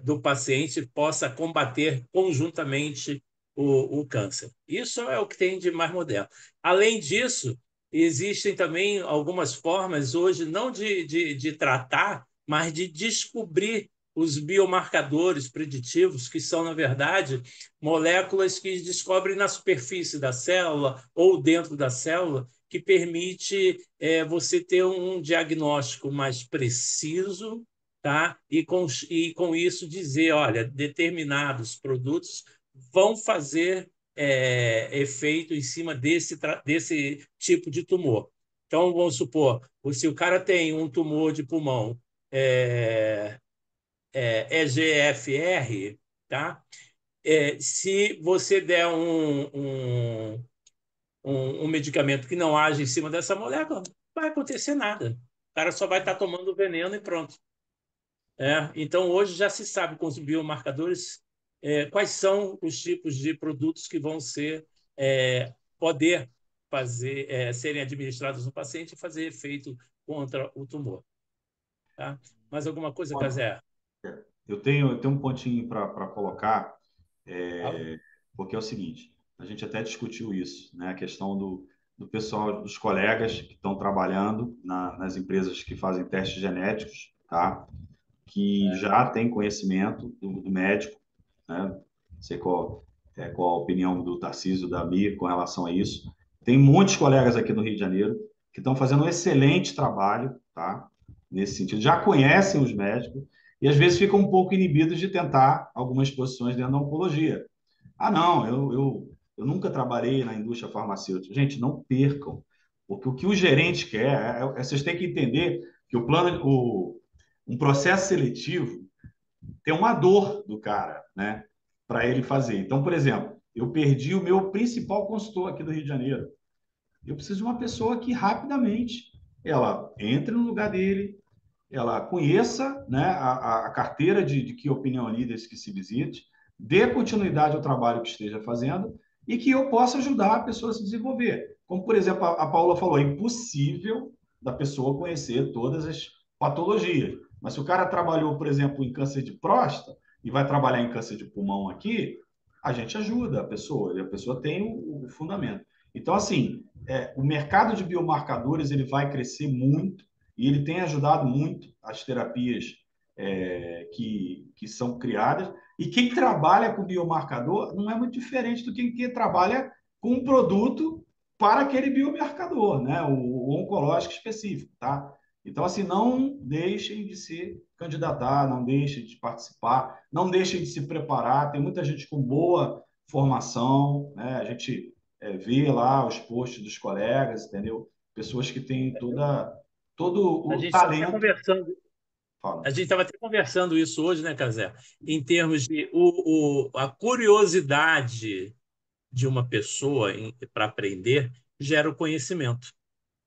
do paciente possa combater conjuntamente o câncer. Isso é o que tem de mais moderno. Além disso, existem também algumas formas hoje, não de tratar, mas de descobrir os biomarcadores preditivos, que são, na verdade, moléculas que descobrem na superfície da célula ou dentro da célula, que permite você ter um diagnóstico mais preciso, tá? E com isso dizer, olha, determinados produtos vão fazer efeito em cima desse tipo de tumor. Então, vamos supor, se o cara tem um tumor de pulmão EGFR, tá? Se você der um medicamento que não age em cima dessa molécula, não vai acontecer nada. O cara só vai estar tomando o veneno e pronto. Então, hoje já se sabe com os biomarcadores quais são os tipos de produtos que vão poder serem administrados no paciente e fazer efeito contra o tumor. Tá? Mais alguma coisa, Cazé? Eu tenho um pontinho para colocar, Fala. porque é o seguinte, a gente até discutiu isso, né? A questão do pessoal, dos colegas que estão trabalhando nas empresas que fazem testes genéticos, tá? Que já tem conhecimento do médico, né? Não sei qual a opinião do Tarcísio, da Mir com relação a isso. Tem muitos colegas aqui no Rio de Janeiro que estão fazendo um excelente trabalho, tá? Nesse sentido, já conhecem os médicos e às vezes ficam um pouco inibidos de tentar algumas posições dentro da oncologia. Ah, não, eu nunca trabalhei na indústria farmacêutica. Gente, não percam, porque o que o gerente quer, vocês têm que entender que um processo seletivo tem uma dor do cara, né, para ele fazer. Então, por exemplo, eu perdi o meu principal consultor aqui do Rio de Janeiro. Eu preciso de uma pessoa que rapidamente ela entre no lugar dele, ela conheça, né, a carteira de que opinião leaders que se visite, dê continuidade ao trabalho que esteja fazendo e que eu possa ajudar a pessoa a se desenvolver. Como, por exemplo, a Paula falou, é impossível da pessoa conhecer todas as patologias. Mas se o cara trabalhou, por exemplo, em câncer de próstata e vai trabalhar em câncer de pulmão aqui, a gente ajuda a pessoa tem o fundamento. Então, assim, o mercado de biomarcadores ele vai crescer muito e ele tem ajudado muito as terapias que são criadas. E quem trabalha com biomarcador não é muito diferente do que quem trabalha com um produto para aquele biomarcador, né? O oncológico específico, tá? Então, assim, não deixem de se candidatar, não deixem de participar, não deixem de se preparar. Tem muita gente com boa formação, né? A gente vê lá os posts dos colegas, entendeu? Pessoas que têm todo A o gente estava até talento. conversando, Fala. a gente estava até conversando isso hoje, né, Casé? Em termos de a curiosidade de uma pessoa para aprender gera o conhecimento.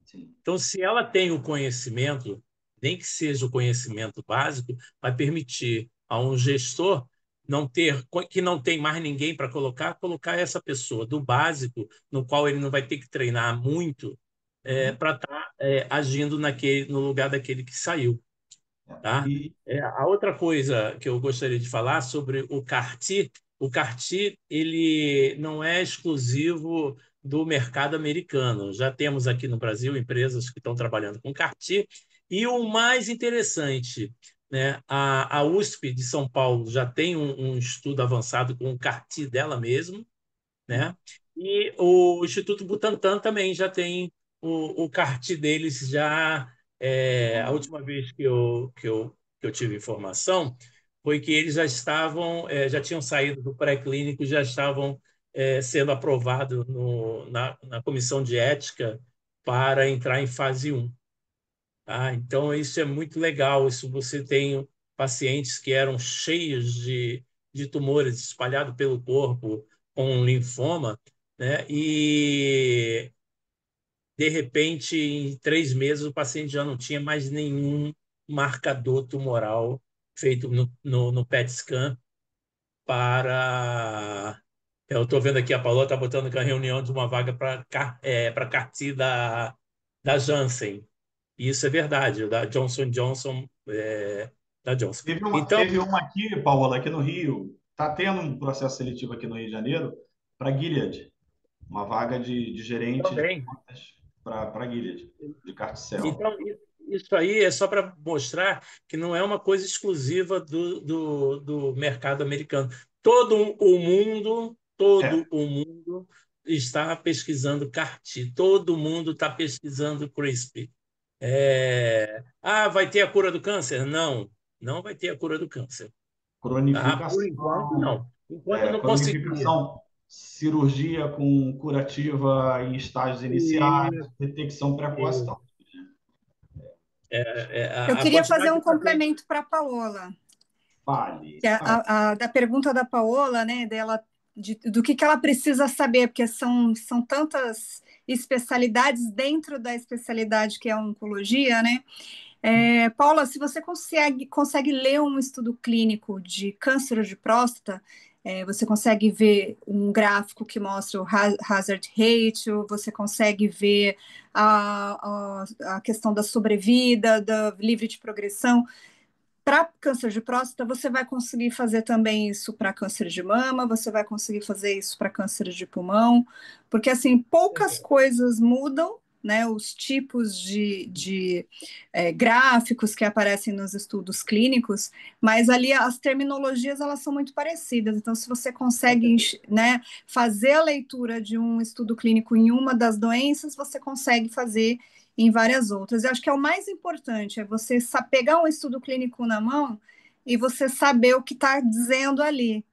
Sim. Então, se ela tem o conhecimento, nem que seja o conhecimento básico, vai permitir a um gestor que não tem mais ninguém para colocar essa pessoa do básico, no qual ele não vai ter que treinar muito, para estar agindo no lugar daquele que saiu. Tá? E A outra coisa que eu gostaria de falar sobre o CAR-T, ele não é exclusivo do mercado americano. Já temos aqui no Brasil empresas que estão trabalhando com CAR-T. E o mais interessante, né, a USP de São Paulo já tem um estudo avançado com o CAR-T dela mesmo, né? E o Instituto Butantan também já tem o CAR-T deles já. A última vez que eu tive informação foi que eles já estavam, já tinham saído do pré-clínico, já estavam sendo aprovados na comissão de ética para entrar em fase 1. Tá? Então, isso é muito legal. Isso você tem pacientes que eram cheios de tumores espalhados pelo corpo com linfoma, né? E, de repente, em 3 meses, o paciente já não tinha mais nenhum marcador tumoral feito no PET scan para... Eu estou vendo aqui, a Paula está botando que a reunião de uma vaga para CAR-T da Janssen. E isso é verdade, da Johnson Johnson, da Johnson. Então, teve uma aqui, Paola, aqui no Rio. Está tendo um processo seletivo aqui no Rio de Janeiro para Gilead. Uma vaga de gerente de também. contas para Gilead, de Carticel. Então, isso aí é só para mostrar que não é uma coisa exclusiva do mercado americano. É, Todo o mundo está pesquisando CAR-T, todo mundo está pesquisando CRISPR. Vai ter a cura do câncer? Não, não vai ter a cura do câncer. Tá? Por enquanto, cronificação, não. Enquanto não conseguir. cronificação, cirurgia com curativa em estágios iniciais, E, detecção precoce e e, tal. Eu a queria fazer quantidade um de pacientes. complemento para a Paola. Fale, Que fale. da pergunta da Paola, né, dela, do que ela precisa saber, porque são tantas especialidades dentro da especialidade que é a oncologia, né? Paula, se você consegue ler um estudo clínico de câncer de próstata, você consegue ver um gráfico que mostra o hazard ratio, você consegue ver a questão da sobrevida, da livre de progressão. Para câncer de próstata, você vai conseguir fazer também isso para câncer de mama, você vai conseguir fazer isso para câncer de pulmão, porque assim, poucas coisas mudam, né? Os tipos de gráficos que aparecem nos estudos clínicos, mas ali as terminologias elas são muito parecidas. Então, se você consegue, né, fazer a leitura de um estudo clínico em uma das doenças, você consegue fazer em várias outras. Eu acho que é o mais importante, é você pegar um estudo clínico na mão e você saber o que está dizendo ali,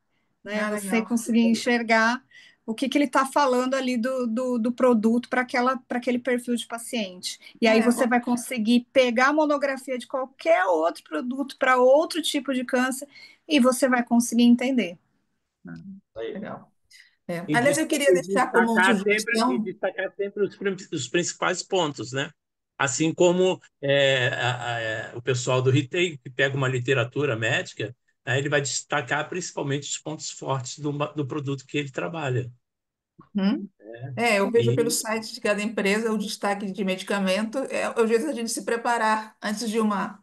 né? Ah, Você legal. conseguir enxergar o que ele está falando ali do produto para aquele perfil de paciente. E aí você Bom, vai conseguir pegar a monografia de qualquer outro produto para outro tipo de câncer e você vai conseguir entender. Aí. legal. E Aliás, eu queria deixar como sugestão. destacar sempre os principais pontos, né? Assim como o pessoal do retail, que pega uma literatura médica, aí ele vai destacar principalmente os pontos fortes do produto que ele trabalha. Hum? Eu vejo pelo E, site de cada empresa o destaque de medicamento, é o jeito da gente se preparar antes de uma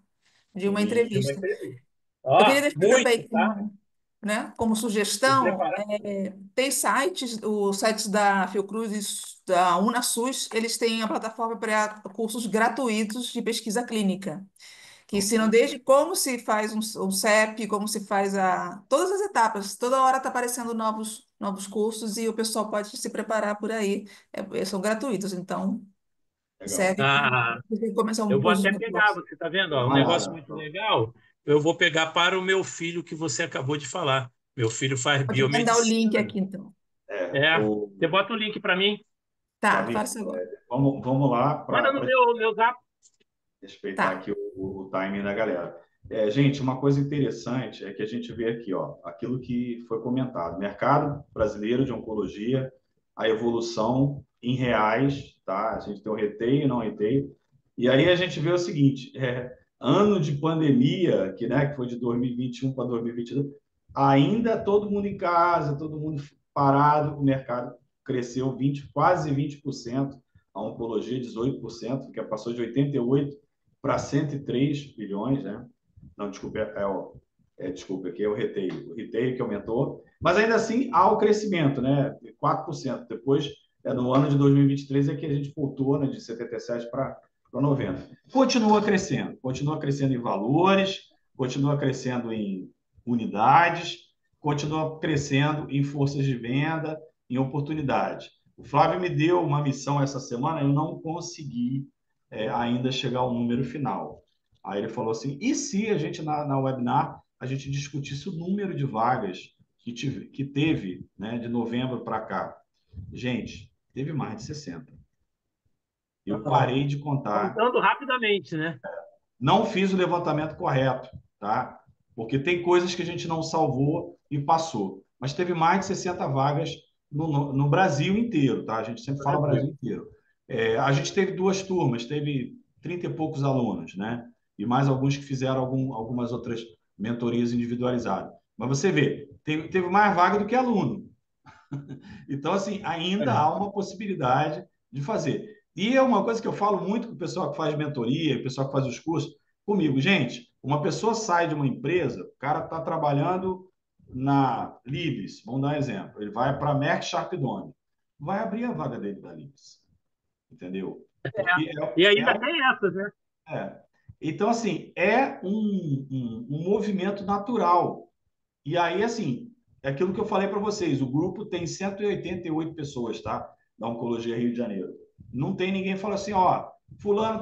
e uma entrevista. entrevista. Eu queria Ó, deixar muito, também tá? como Se sugestão, preparar. tem os sites da Fiocruz e da UnaSUS, eles têm a plataforma para cursos gratuitos de pesquisa clínica. que ensinam desde como se faz um CEP, como se faz todas as etapas. Toda hora está aparecendo novos cursos e o pessoal pode se preparar por aí. São gratuitos, então Legal. serve Ah, para começar eu um vou curso de até pegar, negócio. você está vendo? Ó, um Vai lá, negócio né? muito legal. Eu vou pegar para o meu filho que você acabou de falar. Meu filho faz Pode mandar o link biomedicina. aqui, então. É, O você bota o link para mim. Tá, Flavinho, faça agora. vamos lá Manda no para meu zap. respeitar Tá. aqui o timing da galera. Gente, uma coisa interessante é que a gente vê aqui, ó, aquilo que foi comentado, mercado brasileiro de oncologia, a evolução em reais, tá? A gente tem o reteio, não reteio. E aí a gente vê o seguinte, ano de pandemia, que foi de 2021 para 2022, ainda todo mundo em casa, todo mundo parado, o mercado cresceu quase 20%, a oncologia 18%, que passou de 88 para 103 bilhões, né? Não, desculpa, desculpa, aqui é o retail que aumentou, mas ainda assim há o crescimento, né? 4%. Depois, no ano de 2023, é que a gente voltou, né, de 77 para 90. Continua crescendo em valores, continua crescendo em unidades, continua crescendo em forças de venda, em oportunidade. O Flávio me deu uma missão essa semana, eu não consegui ainda chegar ao número final. Aí ele falou assim: e se a gente, na webinar, a gente discutisse o número de vagas que teve, né, de novembro para cá? Gente, teve mais de 60. Eu parei de contar, Contando rapidamente, né? não fiz o levantamento correto, tá? Porque tem coisas que a gente não salvou e passou. Mas teve mais de 60 vagas no Brasil inteiro, tá? A gente sempre fala Brasil inteiro. A gente teve duas turmas, teve 30 e poucos alunos, né? E mais alguns que fizeram algumas outras mentorias individualizadas. Mas você vê, teve mais vaga do que aluno. Então, assim, ainda há uma possibilidade de fazer. E é uma coisa que eu falo muito com o pessoal que faz mentoria, o pessoal que faz os cursos, comigo. Gente, uma pessoa sai de uma empresa, o cara está trabalhando na Libs, vamos dar um exemplo. Ele vai para a Merck Sharp Dome. Vai abrir a vaga dele da Libs. Entendeu? Porque E ainda tem essas, né? é. Então, assim, é um movimento natural. E aí, assim, é aquilo que eu falei para vocês: o grupo tem 188 pessoas, tá? Da Oncologia Rio de Janeiro. Não tem ninguém que fala assim, ó, fulano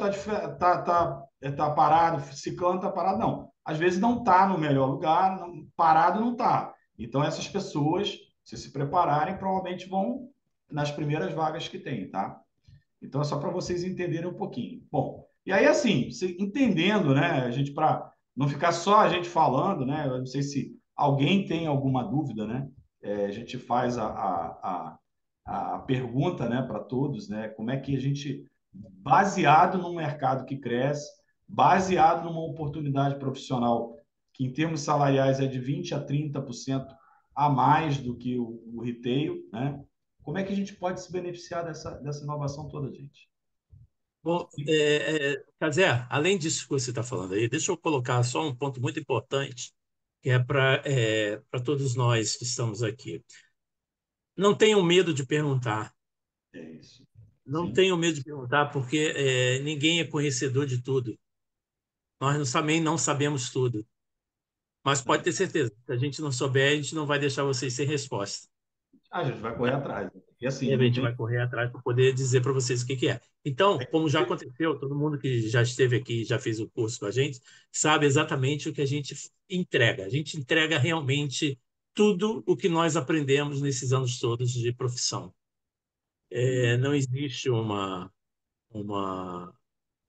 tá parado, ciclano tá parado. Não. Às vezes não tá no melhor lugar, parado não tá. Então, essas pessoas, se prepararem, provavelmente vão nas primeiras vagas que tem, tá? Então, é só para vocês entenderem um pouquinho. Bom, e aí, assim, entendendo, né, a gente, para não ficar só a gente falando, né, eu não sei se alguém tem alguma dúvida, né, a gente faz a pergunta, né, para todos, né, como é que a gente, baseado num mercado que cresce, baseado numa oportunidade profissional que, em termos salariais, é de 20% a 30% a mais do que o retail, né, como é que a gente pode se beneficiar dessa inovação toda, gente? Bom, Cazé, além disso que você está falando aí, deixa eu colocar só um ponto muito importante, que é para todos nós que estamos aqui. Não tenham medo de perguntar. É isso. Não Sim. tenham medo de perguntar, porque ninguém é conhecedor de tudo. Nós também não sabemos tudo. Mas pode ter certeza, se a gente não souber, a gente não vai deixar vocês sem resposta. A gente vai correr atrás. E assim, E a não gente tem. vai correr atrás para poder dizer para vocês o que que é. Então, como já aconteceu, todo mundo que já esteve aqui, já fez o curso com a gente, sabe exatamente o que a gente entrega. A gente entrega realmente tudo o que nós aprendemos nesses anos todos de profissão. Não existe como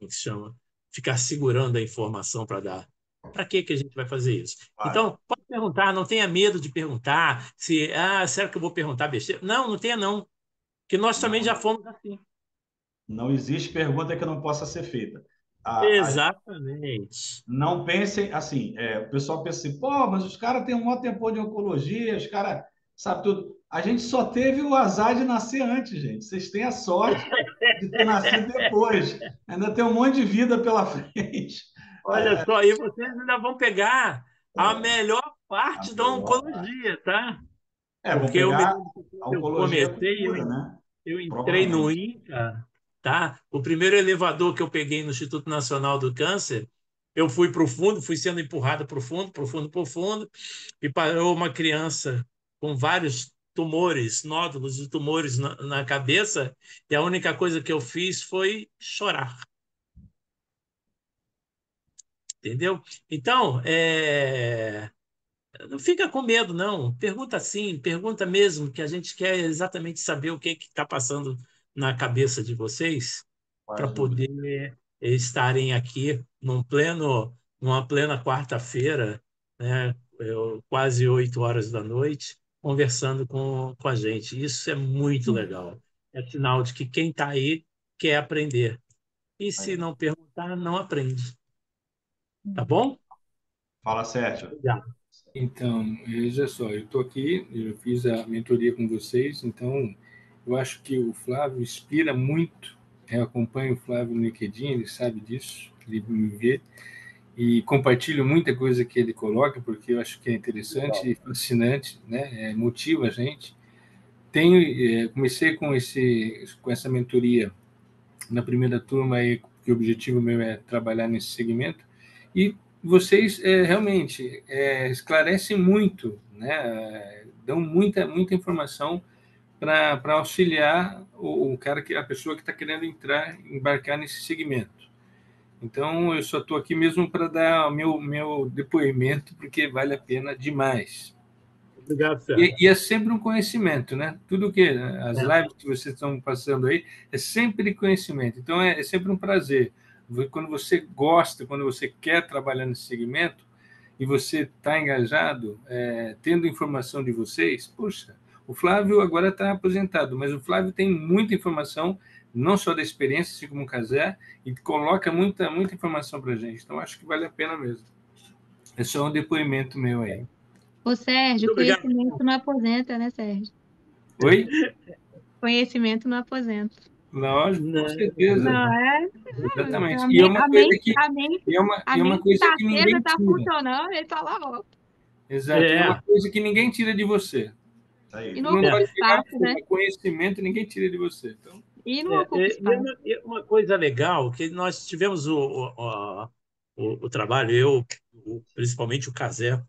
que se chama? Ficar segurando a informação para dar. Para que a gente vai fazer isso? Vai. Então, pode perguntar, não tenha medo de perguntar será que eu vou perguntar besteira? Não, não tenha não, que nós também já Não, fomos assim. não existe pergunta que não possa ser feita. Exatamente. Não pensem assim, o pessoal pensa assim, pô, mas os caras têm um maior tempo de oncologia, os caras sabem tudo. A gente só teve o azar de nascer antes, gente. Vocês têm a sorte de ter nascido depois. Ainda tem um monte de vida pela frente. Olha só, e vocês ainda vão pegar a melhor A parte da melhor parte. oncologia, tá? Vão Porque eu me pegar lembro que a quando eu oncologia com comecei, cura, né? eu entrei no Provavelmente. INCA, tá? O primeiro elevador que eu peguei no Instituto Nacional do Câncer, eu fui para o fundo, fui sendo empurrado para o fundo, para o fundo, para o fundo, e parou uma criança com vários tumores, nódulos de tumores na cabeça, e a única coisa que eu fiz foi chorar, entendeu? Então, não fica com medo, não. Pergunta sim, pergunta mesmo, que a gente quer exatamente saber o que está passando na cabeça de vocês para Quais dúvidas? poder estarem aqui numa plena quarta-feira, né, quase 8 horas da noite, conversando com a gente. Isso é muito legal. É sinal de que quem está aí quer aprender. E se Aí. não perguntar, não aprende. Tá bom? Fala, Sérgio. Obrigado. Então, veja só, eu estou aqui, eu fiz a mentoria com vocês, então eu acho que o Flávio inspira muito. Eu acompanho o Flávio no LinkedIn, ele sabe disso, ele me vê, e compartilho muita coisa que ele coloca, porque eu acho que é interessante e fascinante, né? Motiva a gente. Comecei com essa mentoria na primeira turma, e que o objetivo meu é trabalhar nesse segmento, e vocês realmente esclarecem muito, né? Dão muita informação para auxiliar o cara, a pessoa que está querendo embarcar nesse segmento. Então, eu só estou aqui mesmo para dar o meu depoimento, porque vale a pena demais. Obrigado, Sérgio. E é sempre um conhecimento, né? Tudo que as lives que vocês estão passando aí é sempre conhecimento. Então, é sempre um prazer. Quando você gosta, quando você quer trabalhar nesse segmento e você está engajado, tendo informação de vocês, puxa, o Flávio agora está aposentado, mas o Flávio tem muita informação, não só da experiência, assim como o Casé, e coloca muita informação para a gente. Então, acho que vale a pena mesmo. É só um depoimento meu aí. Ô, Sérgio, Muito obrigado. conhecimento não aposenta, né, Sérgio? Oi? Conhecimento não aposenta. Lógico, com Não, certeza. Não é? Exatamente. A E é mente, uma a coisa mente, que a mente, a é uma mente coisa tá que acesa, ninguém tá tira. funcionando, ele tá lá, ó. Exato. E é uma é, coisa que ninguém tira de você. E Aí. não Tu não ocupa pode pegar espaço, né? conhecimento, ninguém tira de você. Então, E não ocupa e espaço. uma coisa legal, que nós tivemos o trabalho, principalmente o Casé,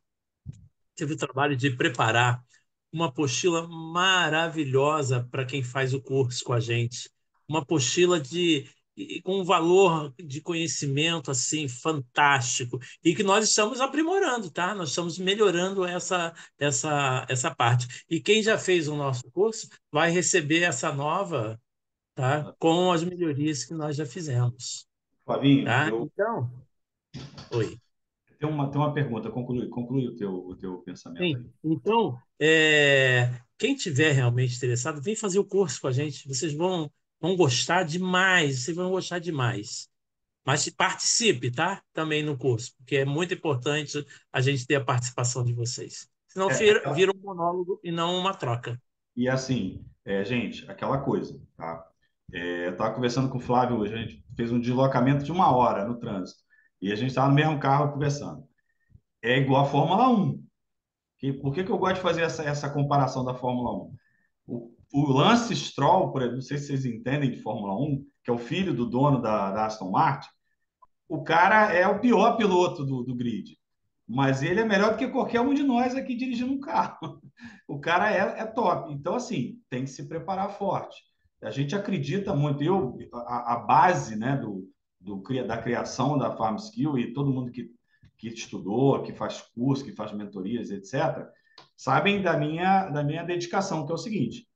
teve o trabalho de preparar uma apostila maravilhosa para quem faz o curso com a gente. Uma apostila com um valor de conhecimento assim fantástico e que nós estamos aprimorando, tá? Nós estamos melhorando essa parte. E quem já fez o nosso curso vai receber essa nova, tá? Com as melhorias que nós já fizemos, Flavinho, tá? Então, oi. tem uma pergunta. Conclui o teu pensamento Sim. aí. Então, quem tiver realmente interessado, vem fazer o curso com a gente. Vocês vão gostar demais, vocês vão gostar demais. Mas participe, tá? Também no curso, porque é muito importante a gente ter a participação de vocês. Senão vira um monólogo e não uma troca. E assim, gente, aquela coisa, tá? Eu estava conversando com o Flávio hoje, a gente fez um deslocamento de 1 hora no trânsito. E a gente estava no mesmo carro conversando. É igual a Fórmula 1. Por que eu gosto de fazer essa comparação da Fórmula 1? O Lance Stroll, por exemplo, não sei se vocês entendem de Fórmula 1, que é o filho do dono da Aston Martin, o cara é o pior piloto do grid. Mas ele é melhor do que qualquer um de nós aqui dirigindo um carro. O cara é top. Então, assim, tem que se preparar forte. A gente acredita muito. A base, né, da criação da Farm Skill e todo mundo que estudou, que faz curso, que faz mentorias, etc., sabem da minha dedicação, que é o seguinte: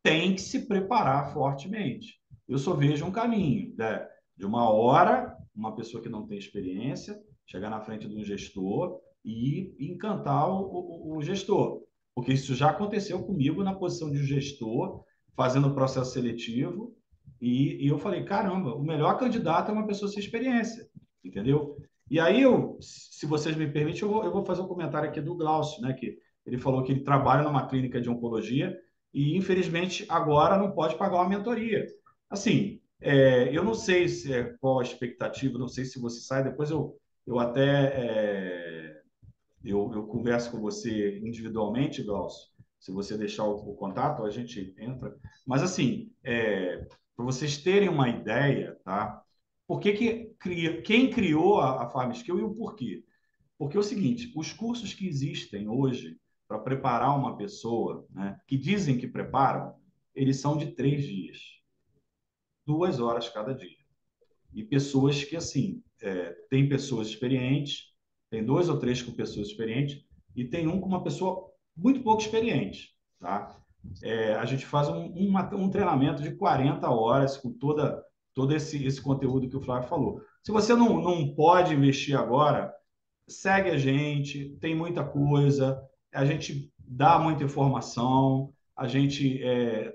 tem que se preparar fortemente. Eu só vejo um caminho, né? De 1 hora, uma pessoa que não tem experiência, chegar na frente de um gestor e encantar o gestor. Porque isso já aconteceu comigo na posição de gestor, fazendo o processo seletivo, e eu falei, caramba, o melhor candidato é uma pessoa sem experiência, entendeu? E aí, se vocês me permitem, eu vou fazer um comentário aqui do Glaucio, né, que ele falou que ele trabalha numa clínica de oncologia e, infelizmente, agora não pode pagar uma mentoria. Assim, eu não sei qual a expectativa, não sei se você sai, depois eu até eu converso com você individualmente, Glaucio, se você deixar o contato, a gente entra. Mas, assim, para vocês terem uma ideia, tá? quem criou a Farm Skill e o porquê? Porque é o seguinte, os cursos que existem hoje para preparar uma pessoa, né, que dizem que preparam, eles são de 3 dias, 2 horas cada dia. E pessoas que, assim, tem pessoas experientes, tem 2 ou 3 com pessoas experientes, e tem um com uma pessoa muito pouco experiente, tá? A gente faz um treinamento de 40 horas com todo esse conteúdo que o Flávio falou. Se você não pode investir agora, segue a gente, tem muita coisa, a gente dá muita informação, a gente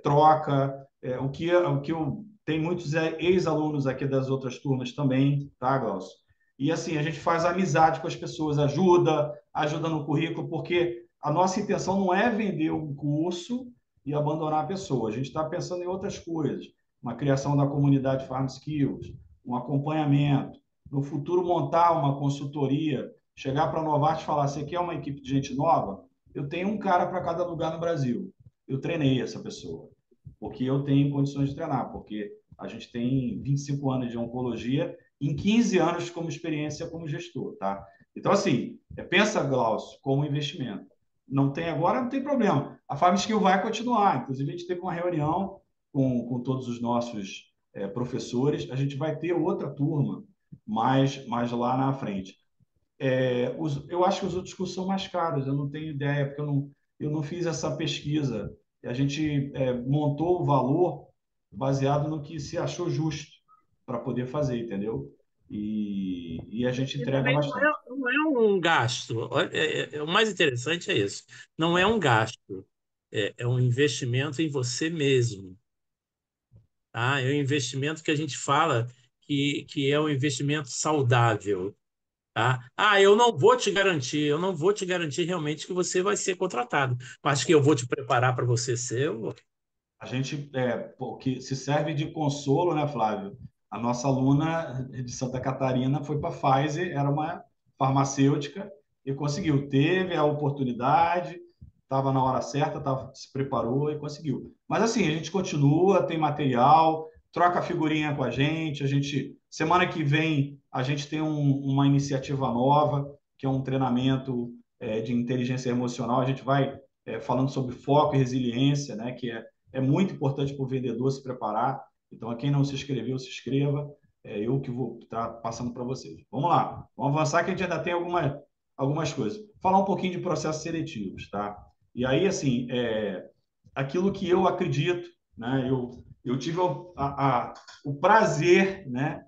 troca. O que eu tem muitos ex-alunos aqui das outras turmas também, tá, Glaucio? E assim, a gente faz amizade com as pessoas, ajuda no currículo, porque a nossa intenção não é vender um curso e abandonar a pessoa. A gente está pensando em outras coisas, uma criação da comunidade Farm Skills, um acompanhamento, no futuro montar uma consultoria, chegar para a Novartis e falar: você quer uma equipe de gente nova? Eu tenho um cara para cada lugar no Brasil. Eu treinei essa pessoa, porque eu tenho condições de treinar, porque a gente tem 25 anos de oncologia, em 15 anos como experiência como gestor, tá? Então, assim, pensa, Glaucio, como investimento. Não tem agora, não tem problema. A Farm Skill vai continuar. Inclusive, a gente teve uma reunião com todos os nossos professores. A gente vai ter outra turma mais lá na frente. Eu acho que os outros cursos são mais caros, eu não tenho ideia, porque eu não fiz essa pesquisa. A gente montou o valor baseado no que se achou justo para poder fazer, entendeu? E a gente E entrega também bastante. não é um gasto. O mais interessante é isso. Não é um gasto, é um investimento em você mesmo. Tá? É um investimento que a gente fala que é um investimento saudável. Tá? Eu não vou te garantir realmente que você vai ser contratado, mas que eu vou te preparar para você ser. A gente, porque se serve de consolo, né, Flávio? A nossa aluna de Santa Catarina foi para a Pfizer, era uma farmacêutica e conseguiu. Teve a oportunidade, estava na hora certa, se preparou e conseguiu. Mas assim, a gente continua, tem material, troca figurinha com a gente. Semana que vem, a gente tem uma iniciativa nova, que é um treinamento de inteligência emocional. A gente vai falando sobre foco e resiliência, né, que é muito importante para o vendedor se preparar. Então, a quem não se inscreveu, se inscreva. Eu que vou estar passando para vocês. Vamos lá, vamos avançar que a gente ainda tem algumas coisas. Falar um pouquinho de processos seletivos, tá? E aí, assim, aquilo que eu acredito, né? Eu tive o prazer, né,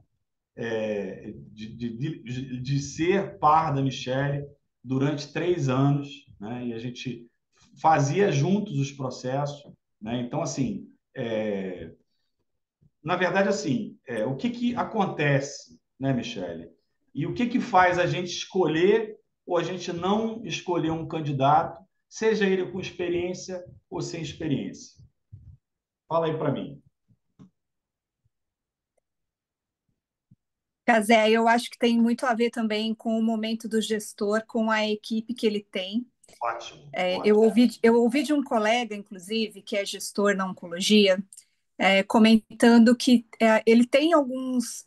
de ser par da Michelle durante 3 anos, né? E a gente fazia juntos os processos, né? Então, assim, na verdade, assim, o que acontece, né, Michele? E o que faz a gente escolher ou a gente não escolher um candidato, seja ele com experiência ou sem experiência? Fala aí para mim. Cazé, eu acho que tem muito a ver também com o momento do gestor, com a equipe que ele tem. Ótimo, Eu ótimo. ouvi de um colega, inclusive, que é gestor na oncologia, comentando que ele tem alguns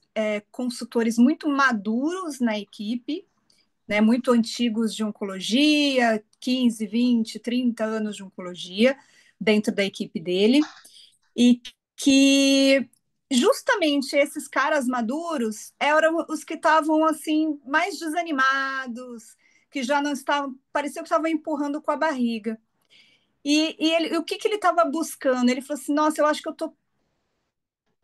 consultores muito maduros na equipe, né, muito antigos de oncologia, 15, 20, 30 anos de oncologia dentro da equipe dele, e que justamente esses caras maduros eram os que estavam assim mais desanimados, que já não estavam, parecia que estavam empurrando com a barriga. O que ele estava buscando? Ele falou assim: nossa, eu acho que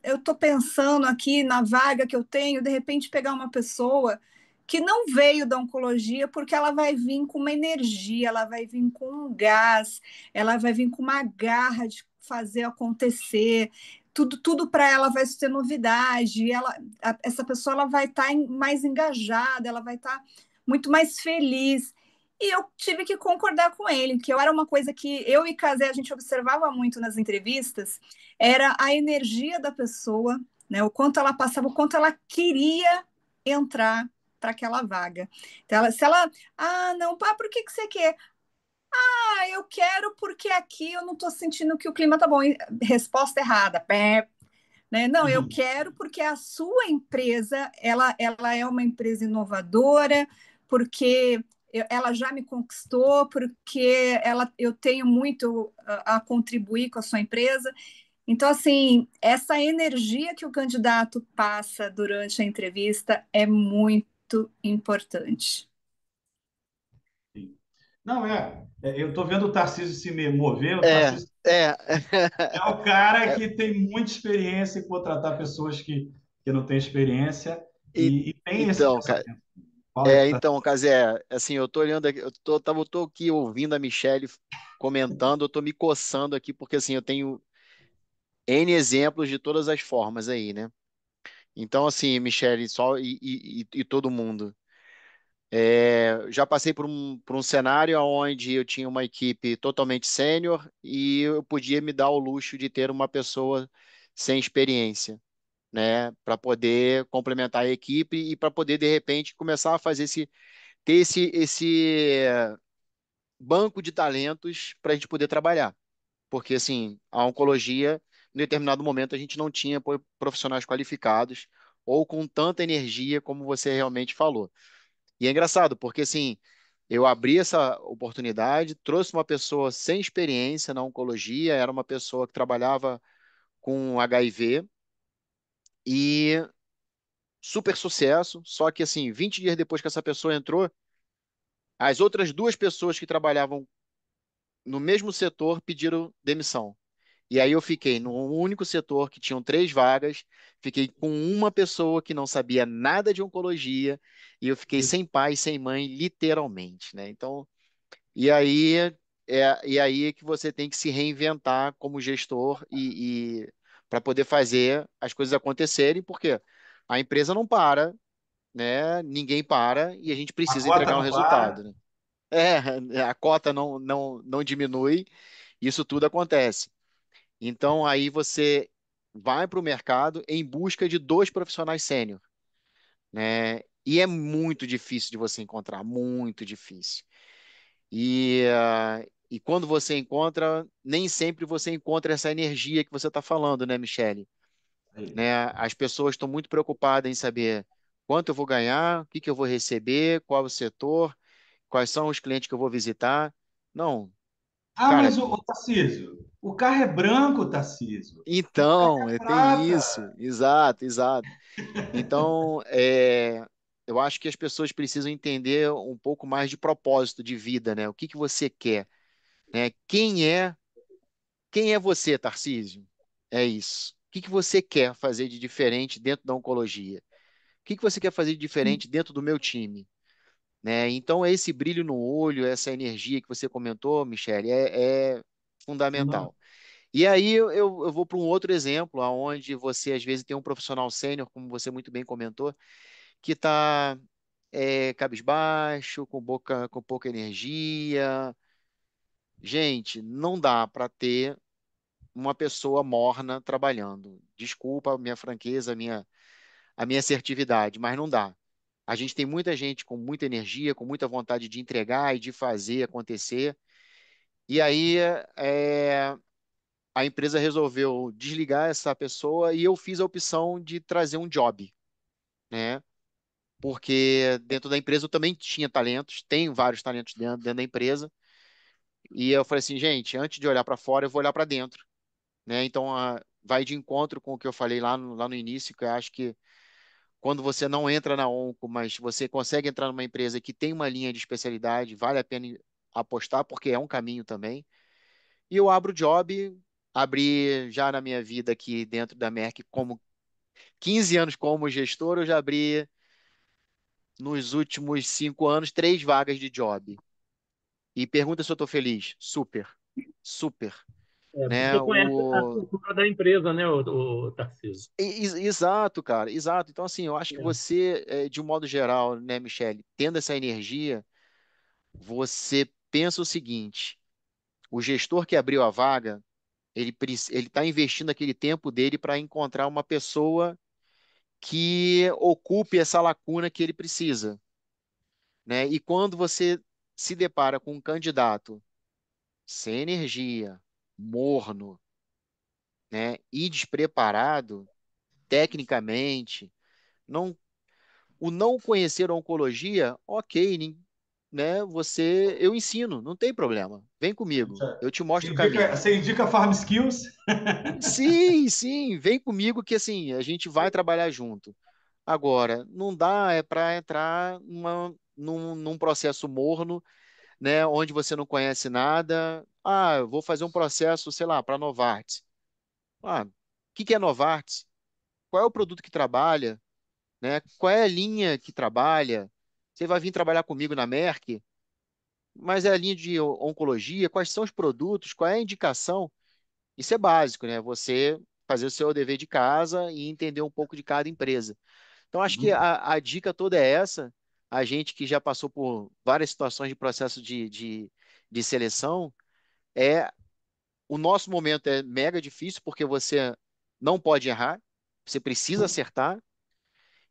eu tô pensando aqui na vaga que eu tenho, de repente pegar uma pessoa que não veio da oncologia, porque ela vai vir com uma energia, ela vai vir com um gás, ela vai vir com uma garra de fazer acontecer. Tudo para ela vai ser novidade. Essa pessoa ela vai estar mais engajada, ela vai estar muito mais feliz. E eu tive que concordar com ele, que era uma coisa que eu e Casé a gente observava muito nas entrevistas, era a energia da pessoa, né? O quanto ela passava, o quanto ela queria entrar para aquela vaga. Então, não, pá, por que você quer? Eu quero porque aqui eu não estou sentindo que o clima tá bom. Resposta errada. Pé, né? Não, eu Uhum. quero porque a sua empresa, ela é uma empresa inovadora, porque ela já me conquistou, porque eu tenho muito a contribuir com a sua empresa. Então, assim, essa energia que o candidato passa durante a entrevista é muito importante. Sim. Não, eu estou vendo o Tarcísio se mover. O É, Tarcísio é. é o cara É, que tem muita experiência em contratar pessoas que não têm experiência e- e tem esse então, cara, pensamento. Fala aí, tá? então, Casé, assim, eu tô olhando aqui, eu tô aqui ouvindo a Michelle comentando, eu tô me coçando aqui, porque assim, eu tenho N exemplos de todas as formas aí, né? Então, assim, Michelle, só e todo mundo. Já passei por um cenário onde eu tinha uma equipe totalmente sênior e eu podia me dar o luxo de ter uma pessoa sem experiência, né, para poder complementar a equipe e para poder de repente começar a fazer ter esse banco de talentos para a gente poder trabalhar, porque assim a oncologia em determinado momento a gente não tinha profissionais qualificados ou com tanta energia como você realmente falou. E é engraçado porque assim eu abri essa oportunidade, trouxe uma pessoa sem experiência na oncologia, era uma pessoa que trabalhava com HIV e super sucesso, só que assim, 20 dias depois que essa pessoa entrou, as outras duas pessoas que trabalhavam no mesmo setor pediram demissão. E aí eu fiquei num único setor que tinham 3 vagas, fiquei com uma pessoa que não sabia nada de oncologia, e eu fiquei sem pai, sem mãe, literalmente, né? Então, e aí e aí é que você tem que se reinventar como gestor e para poder fazer as coisas acontecerem, porque a empresa não para, né? Ninguém para e a gente A precisa cota entregar um não para. resultado, né? A cota não diminui, isso tudo acontece. Então aí você vai para o mercado em busca de 2 profissionais sênior, né? E é muito difícil de você encontrar, muito difícil. E quando você encontra, nem sempre você encontra essa energia que você está falando, né, Michele? Aí. Né? As pessoas estão muito preocupadas em saber quanto eu vou ganhar, o que que eu vou receber, qual é o setor, quais são os clientes que eu vou visitar. Não, Ah, cara, mas o Tarcísio, o carro é branco, Tarcísio. então, tem isso, Prata. exato, exato. Então, eu acho que as pessoas precisam entender um pouco mais de propósito de vida, né? O que que você quer, né? Quem é você, Tarcísio? É isso. O que que você quer fazer de diferente dentro da oncologia? O que que você quer fazer de diferente dentro do meu time? Né? Então, esse brilho no olho, essa energia que você comentou, Michele, é fundamental. E aí eu vou para um outro exemplo, onde você às vezes tem um profissional sênior, como você muito bem comentou, que está cabisbaixo, com pouca energia. Gente, não dá para ter uma pessoa morna trabalhando. Desculpa a minha franqueza, a minha assertividade, mas não dá. A gente tem muita gente com muita energia, com muita vontade de entregar e de fazer acontecer. E aí a empresa resolveu desligar essa pessoa e eu fiz a opção de trazer um job, né? Porque dentro da empresa eu também tinha talentos, tenho vários talentos dentro da empresa. E eu falei assim, gente, antes de olhar para fora, eu vou olhar para dentro, né? Então, vai de encontro com o que eu falei lá no início, que eu acho que quando você não entra na Onco, mas você consegue entrar numa empresa que tem uma linha de especialidade, vale a pena apostar, porque é um caminho também. E eu abro o job, abri já na minha vida aqui dentro da Merck, como 15 anos como gestor, eu já abri nos últimos 5 anos 3 vagas de job. E pergunta se eu estou feliz. Super, super. Né? Você conhece a cultura da empresa, né, o Tarcísio? Exato, cara, exato. Então, assim, eu acho que você, de um modo geral, né, Michele, tendo essa energia, você pensa o seguinte: o gestor que abriu a vaga, ele está investindo aquele tempo dele para encontrar uma pessoa que ocupe essa lacuna que ele precisa, né? E quando você se depara com um candidato sem energia, morno, né, e despreparado, tecnicamente, não, o não conhecer a oncologia, ok, né? Eu ensino, não tem problema. Vem comigo, eu te mostro o caminho. Você indica Farm Skills? Sim, sim, vem comigo que assim, a gente vai trabalhar junto. Agora, não dá para entrar num processo morno, né, onde você não conhece nada. Ah, eu vou fazer um processo, sei lá, para Novartis. Ah, o que é Novartis? Qual é o produto que trabalha, né? Qual é a linha que trabalha? Você vai vir trabalhar comigo na Merck, mas é a linha de oncologia, quais são os produtos, qual é a indicação? Isso é básico, né? Você fazer o seu dever de casa e entender um pouco de cada empresa. Então, acho que Uhum. a dica toda é essa. A gente que já passou por várias situações de processo de seleção, é o nosso momento é mega difícil porque você não pode errar, você precisa acertar,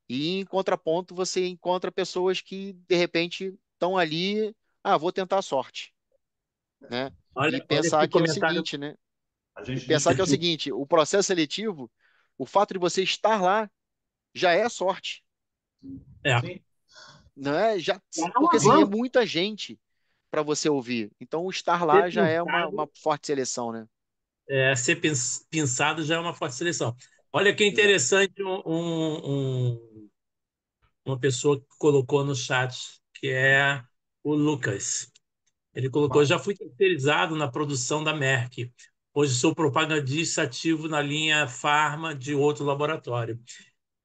e em contraponto você encontra pessoas que de repente estão ali, ah, vou tentar a sorte, né? E Olha pensar esse que é o comentário. seguinte, né? A E gente pensar que é o discutiu. seguinte, o processo seletivo, o fato de você estar lá já é sorte, É, Sim. não é? Já, é um porque assim, é avanço muita gente para você ouvir. Então, o estar ser lá já é pensado, uma forte seleção, né? pensado já é uma forte seleção. Olha que Exato. interessante uma pessoa que colocou no chat, que é o Lucas. Ele colocou: já fui terceirizado na produção da Merck. Hoje sou propagandista ativo na linha Farma de outro laboratório.